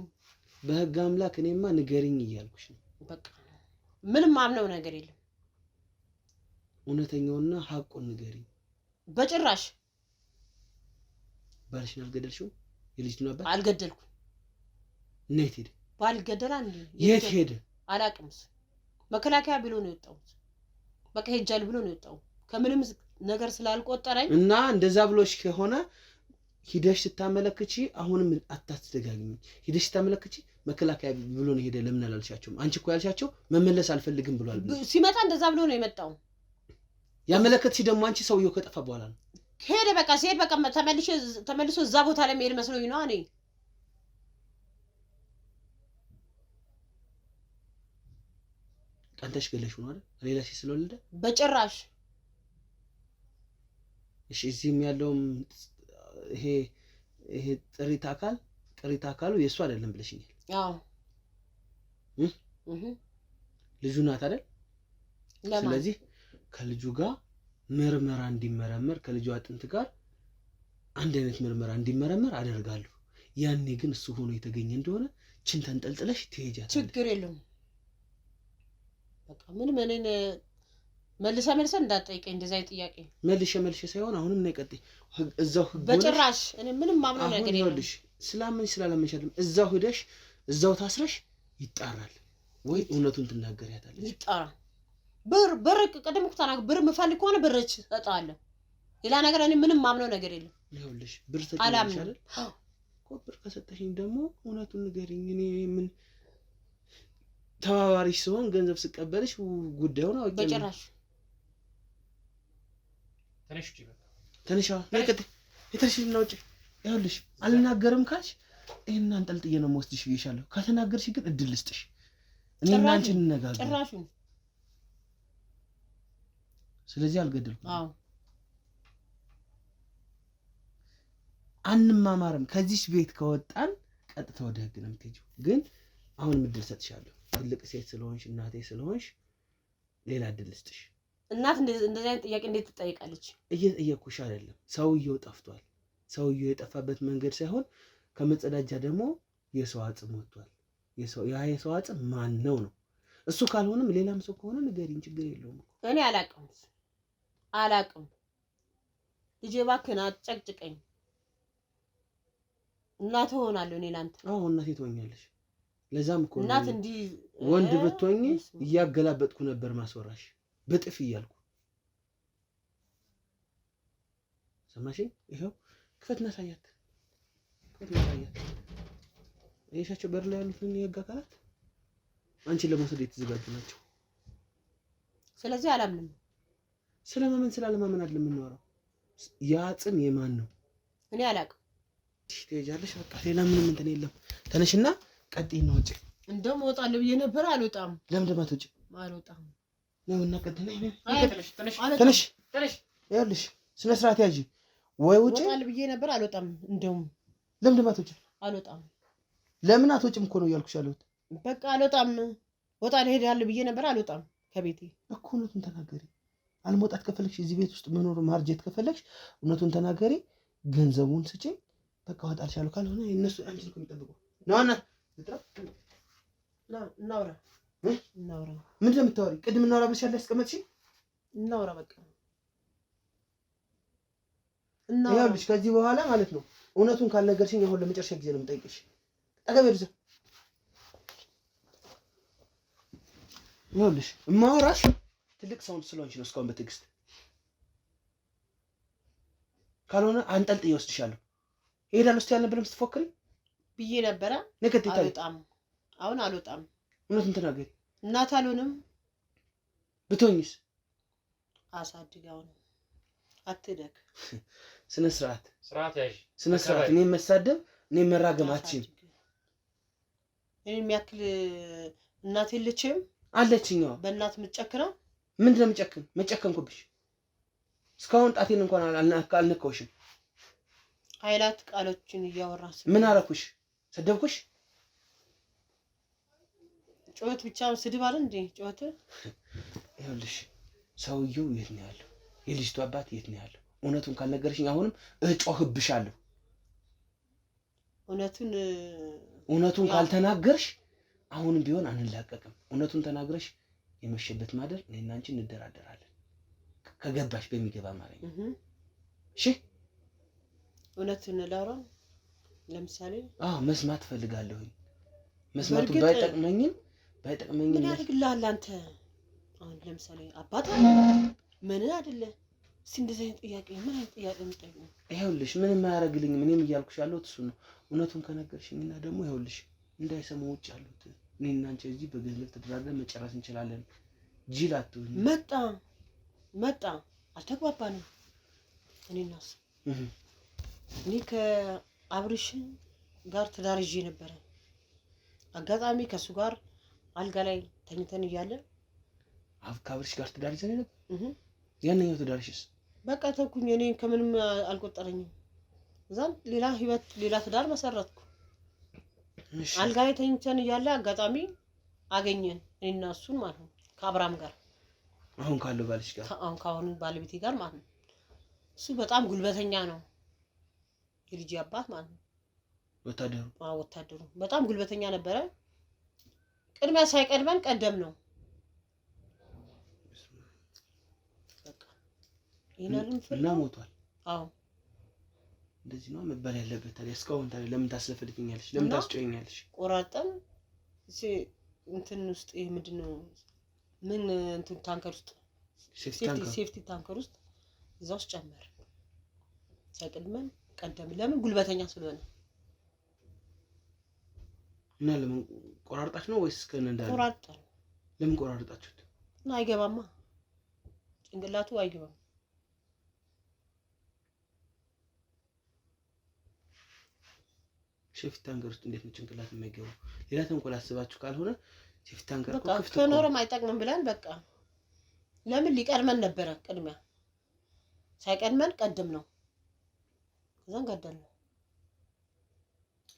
በህግ አምላክ እኔማ ንገሪኝ እያልኩሽ ነው። በቃ ምንም ማምነው ነገር የለም። እውነተኛውና ሐቁን ንገሪኝ። በጭራሽ። ባልሽን አልገደልሽው? የልጅቱን አባት አልገደልኩም። እንዴት ሄደ? ባልገደላ እንዴ? የት ሄደ? አላውቅም። መከላከያ ብሎ ነው የወጣው። በቃ ሄጃል ብሎ ነው የወጣው። ከምንም ነገር ስላልቆጠረኝ እና እንደዛ ብሎሽ ከሆነ ሂደሽ ስታመለክቺ አሁንም አታስደጋግሚ። ሂደሽ ስታመለክቺ መከላከያ ብሎ ነው ሄደ። ለምን አላልሻቸውም? አንቺ እኮ ያልሻቸው መመለስ አልፈልግም ብሏል። ሲመጣ እንደዛ ብሎ ነው የመጣው። ያመለከትሽ ደግሞ አንቺ ሰውየው ከጠፋ በኋላ ነው ሄደ። በቃ ሲሄድ በቃ ተመልሶ እዛ ቦታ ላይ መሄድ መስሎኝ ነው። እኔ ቀንተሽ ገለሽ ነው አይደል? ሌላ ሺህ ስለወለደ በጭራሽ። እሺ እዚህም ያለውም ይሄ ጥሪት አካሉ የእሱ አይደለም ብለሽኛል። አዎ ልጁ ናት አይደል? ስለዚህ ከልጁ ጋር ምርመራ እንዲመረመር ከልጁ አጥንት ጋር አንድ አይነት ምርመራ እንዲመረመር አደርጋለሁ። ያኔ ግን እሱ ሆኖ የተገኘ እንደሆነ ችን ተንጠልጥለሽ ትሄጃለሽ። ችግር የለውም። በቃ ምንም እኔን መልሰ እንዳትጠይቀኝ እንደዛ ጥያቄ መልሼ ሳይሆን አሁንም ነው ቀጥይ እዛው ህግ በጭራሽ እኔ ምንም ማምነው ነገር የለም። ስላመንሽ ስላላመንሻለም እዛው ሄደሽ እዛው ታስረሽ ይጣራል ወይ እውነቱን ትናገሪያታለሽ። ይጣራ ብር ቀደም እኮ ተናገር። ብር የምፈልግ ከሆነ ብርች እጣለሁ። ሌላ ነገር እኔ ምንም ማምነው ነገር የለም። ይኸውልሽ ብር ሰጥተሽ አይደል? ብር ከሰጠሽኝ ደግሞ እውነቱን ንገሪኝ። እኔ ምን ተባባሪሽ ሲሆን ገንዘብ ስቀበልሽ ጉዳዩን አውቄ በጭራሽ ተነሽ የተርሽና ውጭ። ይኸውልሽ አልናገርም ካልሽ ይሄን አንጠልጥዬ ነው የምወስድሽ ብዬሻለሁ። ከተናገርሽ ግን እድል ልስጥሽ። እኔ እና አንቺ እንነጋገር። ጭራሹን ስለዚህ አልገደልኩም። አዎ አንማማርም። ከዚህ ቤት ከወጣን ቀጥታ ወደ ህግ ነው የምትሄጂው። ግን አሁን እድል ሰጥሻለሁ። ትልቅ ሴት ስለሆንሽ እናቴ ስለሆንሽ ሌላ እድል ልስጥሽ። እናት እንደዚህ አይነት ጥያቄ እንዴት ትጠይቃለች? እየጠየኩሽ አይደለም። ሰውየው ጠፍቷል። ሰውየው የጠፋበት መንገድ ሳይሆን ከመጸዳጃ ደግሞ የሰው አጽም ወጥቷል። የሰው አጽም ማን ነው? እሱ ካልሆነም ሌላም ሰው ከሆነ ንገሪኝ፣ ችግር የለውም። እኔ አላቅም። ልጄ እባክህን አትጨቅጭቀኝ። እናት ሆናለሁ እኔ ላንተ። አዎ እናቴ ትሆኛለሽ። ለዛም እኮ እናት እንዲህ ወንድ ብትሆኚ እያገላበጥኩ ነበር ማስወራሽ በጥፍ እያልኩ። ሰማሽኝ? ይኸው ክፈትና ሳያት እየሻቸው በር ላይ ያሉትን የህግ አካላት አንቺን ለመውሰድ የተዘጋጁ ናቸው። ስለዚህ አላምንም። ስለማመን ስላለማመን አይደለም የምናወራው። ያ አጽም የማን ነው? እኔ አላቅም። ትሄጃለሽ። በቃ ሌላ ምንም እንትን የለም። ተነሽና ቀጥይና ውጪ። እንደውም እወጣለሁ ብዬ ነበር። አልወጣም። ለምን ደማ ትወጪ? አልወጣም። ነውና ቀጥና ተነሽ። ይኸውልሽ ስነ ስርዓት ያዢ። ወይ ውጪ። እወጣለሁ ብዬ ነበር። አልወጣም። እንደውም ለምን ደማ ትወጪ? አልወጣም። ለምን አትወጪም እኮ ነው እያልኩሽ ያለሁት። በቃ አልወጣም። እወጣለሁ እሄዳለሁ ብዬ ነበር። አልወጣም ከቤቴ። እኮ እውነቱን ተናገሪ። አልመውጣት ከፈለግሽ እዚህ ቤት ውስጥ መኖር ማርጀት ከፈለግሽ እውነቱን ተናገሪ። ገንዘቡን ስጪኝ። በቃ እወጣልሻለሁ። ካልሆነ እነሱ አንቺን እኮ የሚጠብቁ ነውና እናውራ። ምንድን ነው የምታወሪ? ቅድም እናውራ ብለሽ ያለ ያስቀመጥሽኝ። እናውራ በቃ ይኸውልሽ ከዚህ በኋላ ማለት ነው እውነቱን ካልነገርሽኝ አሁን ለመጨረሻ ጊዜ ነው የምጠይቅሽ። ጠገብ ይርዘ ይኸውልሽ እማወራሽ ትልቅ ሰው ስለሆንሽ ነው። እስካሁን በትዕግስት ካልሆነ አንጠልጥዬ እወስድሻለሁ። እሄዳለሁ ስትይ አልነበረም ስትፎክሪ ብዬ ነበረ። አልወጣም። አሁን አልወጣም። እውነቱን ተናገሪ። እናት አልሆንም። ብትሆኝስ? አሳድጋው ነው። አትደግ። ስነ ስርዓት ያዥ። ስነ ስርዓት። እኔ መሳደብ እኔ መራገም አትችይም። እኔ የሚያክል እናት የለችም። አለችኝ። በእናት የምትጨክነው ምንድን ነው የምጨክን? መጨከንኩብሽ? እስካሁን ጣቴን እንኳን አልነካሁሽም። ኃይላት ቃሎችን እያወራስ ምን አደረኩሽ? ሰደብኩሽ? ጩኸት ብቻ ስድብ አለ እንዴ? ጩኸት። ይኸውልሽ ሰውየው የት ነው ያለው? የልጅቷ አባት የት ነው ያለው? እውነቱን ካልነገርሽኝ አሁንም እጮህብሻለሁ። እውነቱን ካልተናገርሽ አሁንም ቢሆን አንላቀቅም። እውነቱን ተናግረሽ የመሸበት ማደር እኔና አንቺ እንደራደራለን። ከገባሽ በሚገባ ማለት ነው። እሺ እውነቱን ላውራ። ለምሳሌ መስማት ፈልጋለሁኝ። መስማቱ ባይጠቅመኝም ምን ያደርግልሃል አንተ? አሁን ለምሳሌ አባት ምን አይደለ? እስቲ እንደዚህ አይነት ጥያቄ ምን አይነት ጥያቄ የምትጠይቁ? ይኸውልሽ ምንም አያደርግልኝም። እኔም እያልኩሽ ያለሁት እሱ ነው። እውነቱን ከነገርሽኝና ደግሞ ይኸውልሽ እንዳይሰሙ ውጭ ያሉት እኔና አንቺ እዚህ በገንዘብ ተደራድረን መጨረስ እንችላለን። ጅል አትሁን። መጣ አልተግባባንም። እኔና እሱ እኔ ከአብርሽ ጋር ትዳር ይዤ ነበረ። አጋጣሚ ከሱ ጋር አልጋ ላይ ተኝተን እያለ ከአብርሽ ጋር ትዳር ይዘን ነበር። ያንኛው ትዳርሽስ? በቃ ተኩኝ። እኔ ከምንም አልቆጠረኝም። እዛም ሌላ ህይወት ሌላ ትዳር መሰረትኩ። አልጋ ላይ ተኝተን እያለ አጋጣሚ አገኘን እኔና እሱን ማለት ነው ከአብርሃም ጋር አሁን ካለው ባልሽ ጋር ካሁን ባለቤቴ ጋር ማለት ነው። እሱ በጣም ጉልበተኛ ነው። የልጅ አባት ማለት ነው። ወታደሩ በጣም ጉልበተኛ ነበረ። ቅድሚያ ሳይቀድመን ቀደም ነው። በቃ ይናልን እና ሞቷል። አዎ እንደዚህ ነው መባል ያለበት። ታዲያ እስካሁን ታዲያ ለምን ታስለፈልግኛለሽ? ለምን ታስጮኛለሽ? ቆራጠን እንትን ውስጥ ይሄ ምንድነው ምን እንትን ታንከር ውስጥ ሴፍቲ ታንከር ውስጥ እዛ ውስጥ ጨመረ። ሳይቀድመን ቀደም። ለምን? ጉልበተኛ ስለሆነ። እና ለምን ቆራርጣችሁ ነው ወይስ ከነ እንዳለ? ቆራርጣችሁ። ለምን ቆራርጣችሁት? እና አይገባማ፣ ጭንቅላቱ አይገባም። ሴፍቲ ታንከር ውስጥ እንዴት ነው ጭንቅላት የማይገባው? ሌላ ተንኮል አስባችሁ ካልሆነ ሴፍቲ ታንከር በቃ ከኖረም አይጠቅምም ብለን በቃ ለምን ሊቀድመን ነበረ። ቅድሚያ ሳይቀድመን ቀድም ነው። ከዛን ገደል ነው።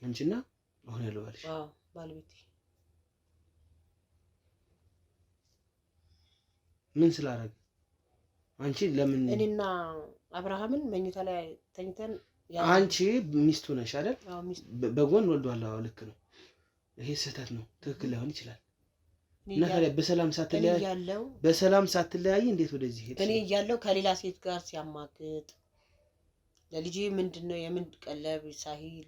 አንቺና አሁን ያለው ባልሽ? አዎ ባለቤቴ። ምን ስላደረገ? አንቺ ለምን? እኔና አብርሃምን መኝታ ላይ ተኝተን አንቺ ሚስቱ ነሽ አይደል? አዎ ሚስቱ። በጎን ወልዷል። አዎ ልክ ነው። ይሄ ስህተት ነው። ትክክል ላይሆን ይችላል። እና ታዲያ በሰላም ሳትለያይ እንዴት ወደዚህ ሄድሽ? እኔ እያለሁ ከሌላ ሴት ጋር ሲያማግጥ ለልጄ ምንድነው የምን ቀለብ ሳይል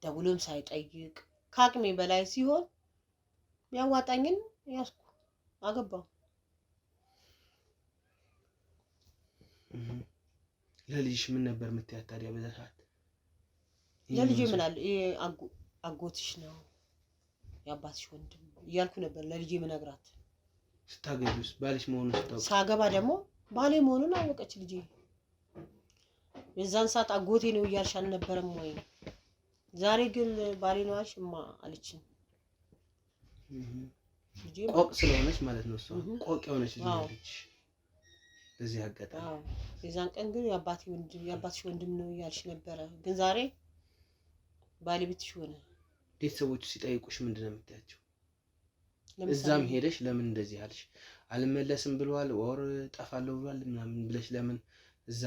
ደውሎም ሳይጠይቅ ከአቅሜ በላይ ሲሆን የሚያዋጣኝን ያስኩ አገባው። ለልጅሽ ምን ነበር የምትያት ታዲያ በዛ ሰዓት? ለልጄ ምን አለ ይሄ አጎትሽ ነው የአባትሽ ወንድም እያልኩ ነበር ለልጄ ምነግራት። ስታገቢውስ ባልሽ መሆኑን ስታውቅ? ሳገባ ደግሞ ባሌ መሆኑን አወቀች ልጄ። የዛን ሰዓት አጎቴ ነው እያልሽ አልነበረም ወይ? ዛሬ ግን ባሌ ነው አልሽማ አለችኝ። ቆቅ ስለሆነች ማለት ነው። እሷ ቆቅ የሆነች ልጅ በዚህ አጋጣሚ። የዛን ቀን ግን የአባትሽ ወንድም ነው እያልሽ ነበረ፣ ግን ዛሬ ባለቤትሽ ሆነ። ቤተሰቦቹ ሲጠይቁሽ ምንድን ነው የምትያቸው? እዛም ሄደሽ ለምን እንደዚህ አልሽ? አልመለስም ብሏል ወር ጠፋለሁ ብሏል ምናምን ብለሽ ለምን እዛ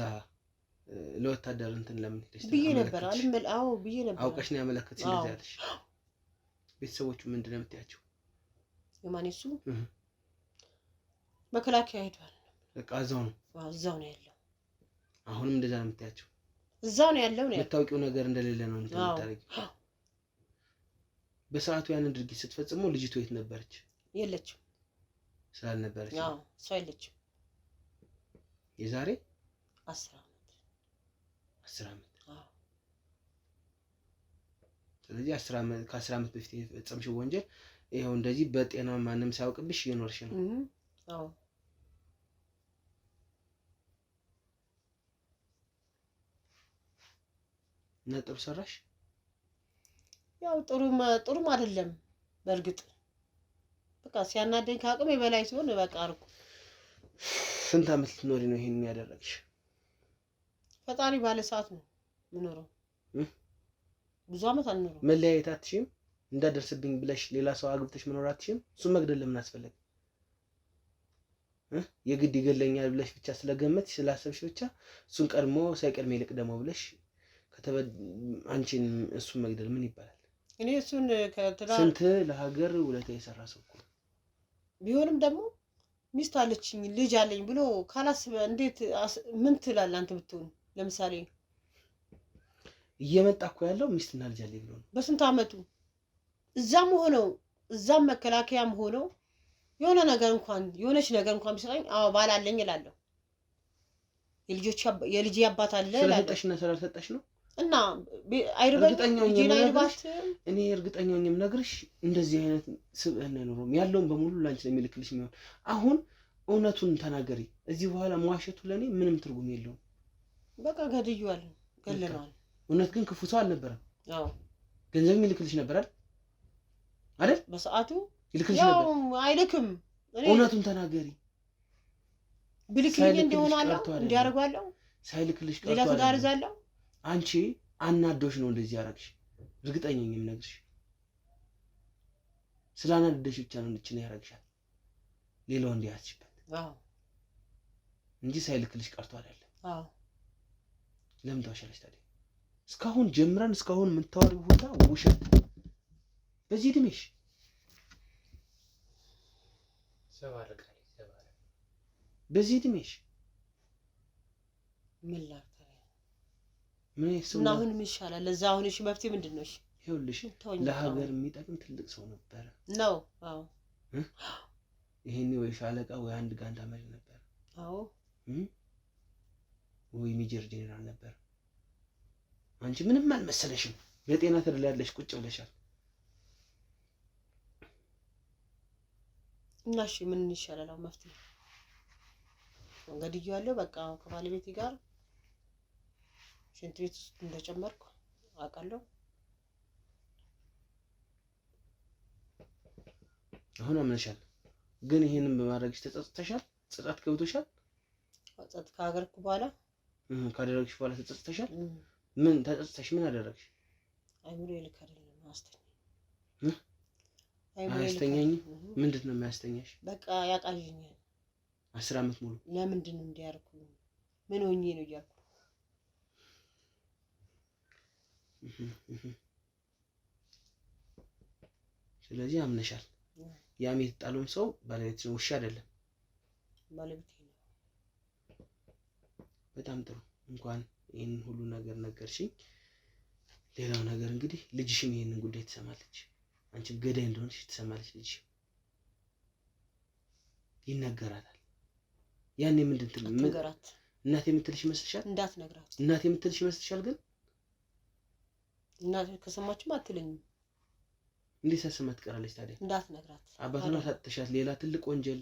ለወታደር እንትን ለምን ሄደሽ ብዬ ነበር? አዎ ብዬ ነበር። አውቀሽ ነው ያመለከትሽ እንደዚህ አልሽ? ቤተሰቦቹ ምንድን ነው የምትያቸው? የማን እሱ መከላከያ ሄዷል። በቃ እዛው ነው ያለው። አሁንም እንደዛ ነው የምትያቸው? እዛው ነው ያለው ነው። የምታውቂው ነገር እንደሌለ ነው እንትን የምታደርጊው። በሰዓቱ ያንን ድርጊት ስትፈጽሙ ልጅቱ የት ነበረች? የለችም። ስላልነበረች? አዎ እሷ የለችም። የዛሬ 10 ዓመት። አዎ። ስለዚህ 10 ዓመት ከ10 ዓመት በፊት የፈጸምሽው ወንጀል ይሄው እንደዚህ በጤና ማንም ሳያውቅብሽ እየኖርሽ ነው። አዎ። ነጥብ ሰራሽ? ያው ጥሩም አይደለም በእርግጥ በቃ ሲያናደኝ ከአቅሜ በላይ ሲሆን በቃ አርኩ። ስንት ዓመት ልትኖሪ ነው ይሄን ያደረግሽ? ፈጣሪ ባለ ሰዓት ነው የምኖረው። ብዙ ዓመት አልኖረው። መለያየት አትችይም? እንዳደርስብኝ ብለሽ ሌላ ሰው አግብተሽ መኖር አትችይም? እሱን መግደል ለምን አስፈለገ? የግድ ይገለኛል ብለሽ ብቻ ስለገመትሽ ስላሰብሽ ብቻ እሱን ቀድሞ ሳይቀድም ይልቅ ደግሞ ብለሽ አንቺን እሱን መግደል ምን ይባላል? እኔ እሱን ከትዳር ስንት ለሀገር ውለታ የሰራ ሰው እኮ ቢሆንም ደግሞ ሚስት አለችኝ ልጅ አለኝ ብሎ ካላስበ እንዴት ምን ትላለህ አንተ ብትሆን? ለምሳሌ እየመጣ እኮ ያለው ሚስትና ልጅ አለኝ ብሎ ነው። በስንት ዓመቱ እዛም መከላከያም ሆነው የሆነ ነገር እንኳን የሆነች ነገር እንኳን ቢሰጠኝ አዎ ባል አለኝ እላለሁ። የልጄ አባት አለ እላለሁ። ስለሰጠሽና ስላልሰጠሽ ነው እና አይርበኝ ጂና ይልባሽ እኔ እርግጠኛው ነኝ የምነግርሽ እንደዚህ አይነት ስብዕና አይኖርም ያለውን በሙሉ ላንቺ ለሚልክልሽ ነው አሁን እውነቱን ተናገሪ እዚህ በኋላ ማዋሸቱ ለኔ ምንም ትርጉም የለውም በቃ ገድዩዋል ገለናል እውነት ግን ክፉ ሰው አልነበረም አዎ ገንዘብ ይልክልሽ ነበር አይደል በሰዓቱ ይልክልሽ ነበር አይልክም እውነቱን ተናገሪ ብልክልኝ እንደሆነአለው እንዲያርጋለው ሳይልክልሽ ሌላ ተዳርዛለው አንቺ አናዶሽ ነው እንደዚህ ያረግሽ እርግጠኛ ነኝ የምነግርሽ ስላናደደሽ ብቻ ነው እንድችል ያረግሻል ሌላው እንዲያስችበት አዎ እንጂ ሳይልክልሽ ቀርቶ አይደለም አዎ ለምን ተዋሻለሽ ታዲያ እስካሁን ጀምረን እስካሁን የምታወሪው ቦታ ውሸት በዚህ ድምሽ ሰባረቀኝ በዚህ ድምሽ ምን ላድርግ ምን ይሰማል እና አሁን ምን ይሻላል ለዛ አሁን እሺ መፍትሄ ምንድነው እሺ ይኸውልሽ ለሀገር የሚጠቅም ትልቅ ሰው ነበር ነው አዎ ይሄኔ ወይ ሻለቃ ወይ አንድ ጋንታ መሪ ነበር አዎ ወይ ሜጀር ጄኔራል ነበር አንቺ ምንም አልመሰለሽም በጤና ተደላልሽ ቁጭ ብለሻል እና እሺ ምን ይሻላል አሁን መፍትሄ እንግዲህ ያለው በቃ ከባለቤቴ ጋር ሽንት ቤት ውስጥ እንደጨመርኩ አውቃለሁ አሁን አምነሻል ግን ይሄንን በማድረግሽ ተጸጽተሻል ጸጸት ገብቶሻል ጸጸት ካገርኩ በኋላ ካደረግሽ በኋላ ተጸጽተሻል ምን ተጸጽተሽ ምን አደረግሽ አይምሮ ይልክ አይደለም አስተኛ አስተኛኝ ምንድነው የሚያስተኛሽ በቃ ያቃዥኛል 10 አመት ሙሉ ለምንድን ነው እንዲያርኩ ምን ሆኜ ነው ያልኩ ስለዚህ አምነሻል ያም የተጣለውን ሰው ባለቤትሽ ነው ውሻ አይደለም ባለቤቴ ነው በጣም ጥሩ እንኳን ይሄን ሁሉ ነገር ነገርሽኝ ሌላው ነገር እንግዲህ ልጅሽም ይሄንን ጉዳይ ትሰማለች አንቺም ገዳይ እንደሆነሽ ትሰማለች ልጅ ይነገራታል ያኔ ምንድን ትነገራት እናቴ የምትልሽ ይመስልሻል እንዳትነግራት እናቴ የምትልሽ ይመስልሻል ግን እናቴ ከሰማችማ አትለኝም እንዴት ሳሰማት ቀራለች ታዲያ እንዳትነግራት አባቷን አሳጥተሻት ሌላ ትልቅ ወንጀል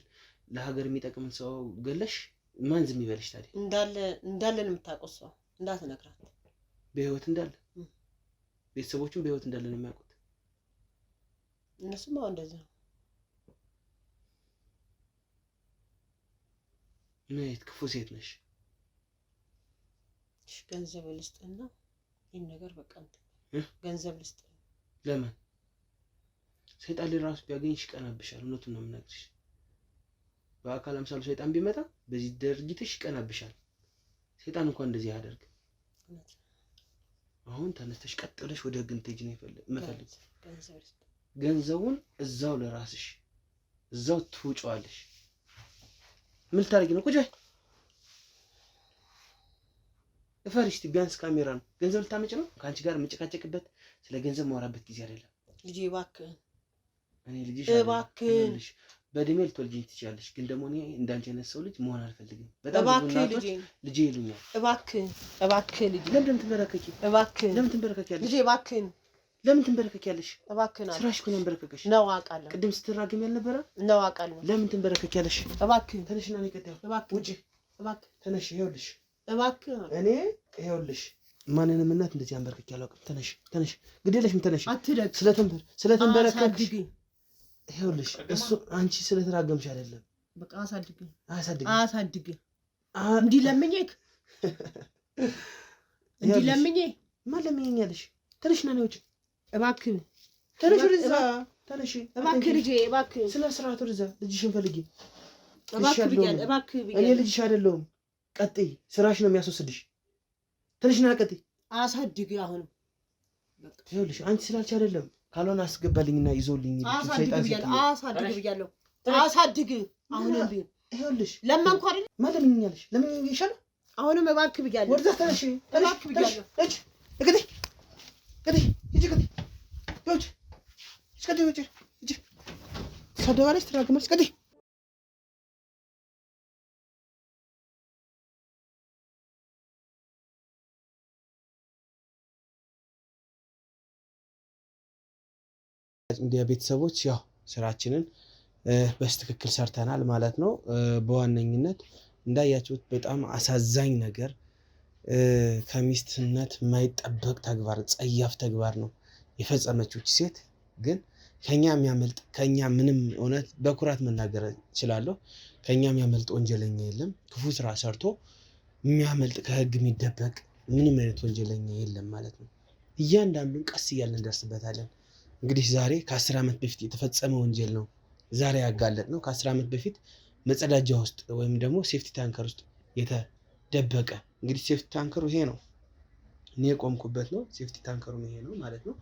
ለሀገር የሚጠቅም ሰው ገለሽ ማን ዝም ይበልሽ ታዲያ እንዳለ ነው የምታቆሰው እንዳትነግራት በህይወት እንዳለ ቤተሰቦቹም በህይወት እንዳለ ነው የሚያውቁት እነሱም አሁን እንደዛ ነይት ክፉ ሴት ነሽ እሺ ገንዘብ ልስጥና ይሄን ነገር በቃ ገንዘብ ልስጥ ለምን ሰይጣን ለራሱ ቢያገኝሽ ቀናብሻል እውነቱን ነው የምነግርሽ በአካል አምሳሉ ሰይጣን ቢመጣ በዚህ ድርጊትሽ ቀናብሻል ሰይጣን እንኳን እንደዚህ ያደርግ አሁን ተነስተሽ ቀጥ ብለሽ ወደ ህግ እንድትሄጂ ነው የምፈልግ ገንዘቡን እዛው ለራስሽ እዛው ትውጪዋለሽ ምን ታረጊ ነው ቁጭ እፈሪስቲ ቢያንስ ካሜራ ነው ገንዘብ ልታመጭ ነው ካንቺ ጋር የምጨቃጨቅበት ስለ ገንዘብ ማውራበት ጊዜ አይደለም ልጄ እባክህ እኔ ልጅሽ እባክህ በእድሜ ልትወልጂኝ ትችያለሽ ግን ደግሞ እኔ እንዳንቺ አይነት ሰው ልጅ መሆን አልፈልግም በጣም ልጄ ይሉኛል እባክህ ልጄ ለምን ትንበረከኪ እባክህ ለምን ትንበረከኪያለሽ ልጄ እባክህ ለምን ትንበረከኪያለሽ እባክህ ስራሽ እኮ ነው መንበረከከሽ ነው አውቃለሁ ቅድም ስትራገም ያልነበረ ነው አውቃለሁ ለምን ትንበረከኪያለሽ እባክህ ተነሽና እኔ ቀጣዩ እባክህ ውጪ እባክህ ተነሽ ይኸውልሽ እባክህ እኔ ይኸውልሽ ማንንም እናት እንደዚህ አንበርክኬ አላውቅም ተነሽ ግዴለሽም ተነሽ አትደግ ስለተንበረከክሽ ይኸውልሽ እሱ አንቺ ስለተራገምሽ አይደለም በቃ አሳድግ እንዲህ ለምኜ ማን ለምኜኛለሽ ተነሽና ነው ውጪ እባክህ ተነሽ ወደዛ ተነሽ እባክህ ልጄ እባክህ ስለ ስርዓቱ ወደዛ ልጅሽን ፈልጊ እባክህ እኔ ልጅሽ አይደለሁም ቀጥይ ስራሽ ነው የሚያስወስድሽ ተነሽና ቀጥይ አሳድግ አሁን በቃ ይኸውልሽ አንቺ ስላልሽ አይደለም ካልሆነ አስገባልኝና ይዞልኝ አሳድግ ብያለሁ አሳድግ አሁን እንዴ ይኸውልሽ ለማንኳ አይደል ማለምኛለሽ ለምን ይሻል አሁንም እባክህ ብያለሁ ወደዛ ተነሽ ብያለሁ እጅ ሰደባለሽ ትራግመሽ ቀጥይ ሚዲያ ቤተሰቦች ያው ስራችንን በስትክክል ሰርተናል ማለት ነው። በዋነኝነት እንዳያችሁት በጣም አሳዛኝ ነገር ከሚስትነት የማይጠበቅ ተግባር ጸያፍ ተግባር ነው የፈጸመችው ሴት። ግን ከኛ የሚያመልጥ ከኛ ምንም እውነት በኩራት መናገር እችላለሁ ከኛ የሚያመልጥ ወንጀለኛ የለም። ክፉ ስራ ሰርቶ የሚያመልጥ ከህግ የሚደበቅ ምንም አይነት ወንጀለኛ የለም ማለት ነው። እያንዳንዱን ቀስ እያልን እንደርስበታለን። እንግዲህ ዛሬ ከ10 ዓመት በፊት የተፈጸመ ወንጀል ነው ዛሬ ያጋለጥ ነው። ከ10 ዓመት በፊት መጸዳጃ ውስጥ ወይም ደግሞ ሴፍቲ ታንከር ውስጥ የተደበቀ እንግዲህ ሴፍቲ ታንከሩ ይሄ ነው፣ እኔ የቆምኩበት ነው። ሴፍቲ ታንከሩ ይሄ ነው ማለት ነው።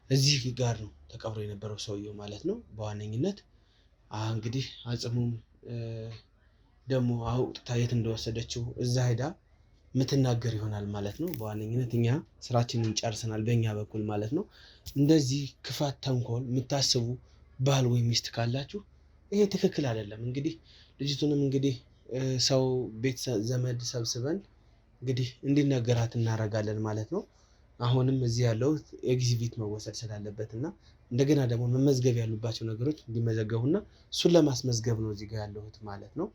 እዚህ ጋር ነው ተቀብሮ የነበረው ሰውየው ማለት ነው። በዋነኝነት እንግዲህ አጽሙም ደግሞ አውጥታ የት እንደወሰደችው እዛ ሄዳ የምትናገር ይሆናል ማለት ነው። በዋነኝነት እኛ ስራችንን ጨርሰናል በእኛ በኩል ማለት ነው። እንደዚህ ክፋት፣ ተንኮል የምታስቡ ባል ወይም ሚስት ካላችሁ ይሄ ትክክል አይደለም። እንግዲህ ልጅቱንም እንግዲህ ሰው ቤት ዘመድ ሰብስበን እንግዲህ እንዲነገራት እናደርጋለን ማለት ነው። አሁንም እዚህ ያለው ኤግዚቢት መወሰድ ስላለበት እና እንደገና ደግሞ መመዝገብ ያሉባቸው ነገሮች እንዲመዘገቡና እሱን ለማስመዝገብ ነው እዚህ ጋር ያለሁት ማለት ነው።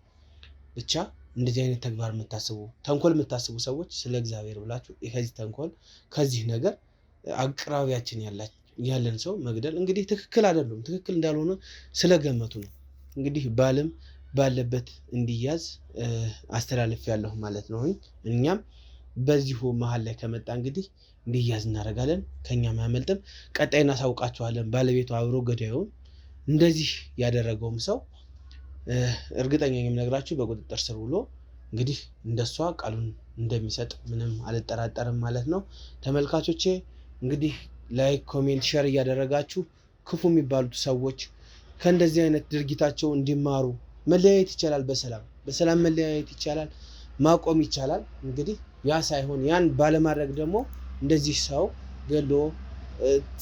ብቻ እንደዚህ አይነት ተግባር የምታስቡ ተንኮል የምታስቡ ሰዎች ስለ እግዚአብሔር ብላችሁ ከዚህ ተንኮል ከዚህ ነገር አቅራቢያችን ያለን ሰው መግደል እንግዲህ ትክክል አይደለም። ትክክል እንዳልሆነ ስለገመቱ ነው እንግዲህ ባልም ባለበት እንዲያዝ አስተላልፍ ያለሁ ማለት ነው። እኛም በዚሁ መሀል ላይ ከመጣ እንግዲህ እንዲያዝ እናደርጋለን። ከኛም አያመልጥም። ቀጣይ እናሳውቃችኋለን። ባለቤቱ አብሮ ገዳዩን እንደዚህ ያደረገውም ሰው እርግጠኛ የምነግራችሁ በቁጥጥር ስር ውሎ እንግዲህ እንደሷ ቃሉን እንደሚሰጥ ምንም አልጠራጠርም ማለት ነው። ተመልካቾቼ እንግዲህ ላይክ፣ ኮሜንት፣ ሼር እያደረጋችሁ ክፉ የሚባሉት ሰዎች ከእንደዚህ አይነት ድርጊታቸው እንዲማሩ መለያየት ይቻላል። በሰላም መለያየት ይቻላል፣ ማቆም ይቻላል። እንግዲህ ያ ሳይሆን ያን ባለማድረግ ደግሞ እንደዚህ ሰው ገሎ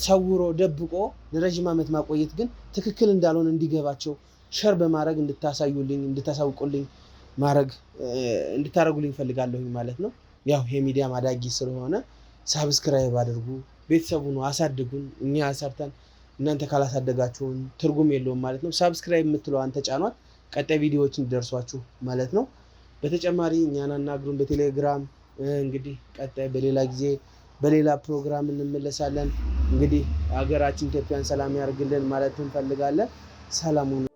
ሰውሮ ደብቆ ለረጅም ዓመት ማቆየት ግን ትክክል እንዳልሆነ እንዲገባቸው ሸር በማድረግ እንድታሳውቁልኝ ማድረግ እንድታደርጉልኝ ፈልጋለሁኝ ማለት ነው። ያው ይሄ ሚዲያ ማዳጊ ስለሆነ ሳብስክራይብ አድርጉ፣ ቤተሰቡን አሳድጉን። እኛ አሰርተን እናንተ ካላሳደጋችሁን ትርጉም የለውም ማለት ነው። ሳብስክራይብ የምትለዋን ተጫኗት፣ ቀጣይ ቪዲዮዎች እንዲደርሷችሁ ማለት ነው። በተጨማሪ እኛን አናግሩን በቴሌግራም። እንግዲህ ቀጣይ በሌላ ጊዜ በሌላ ፕሮግራም እንመለሳለን። እንግዲህ ሀገራችን ኢትዮጵያን ሰላም ያርግልን ማለት እንፈልጋለን። ሰላሙን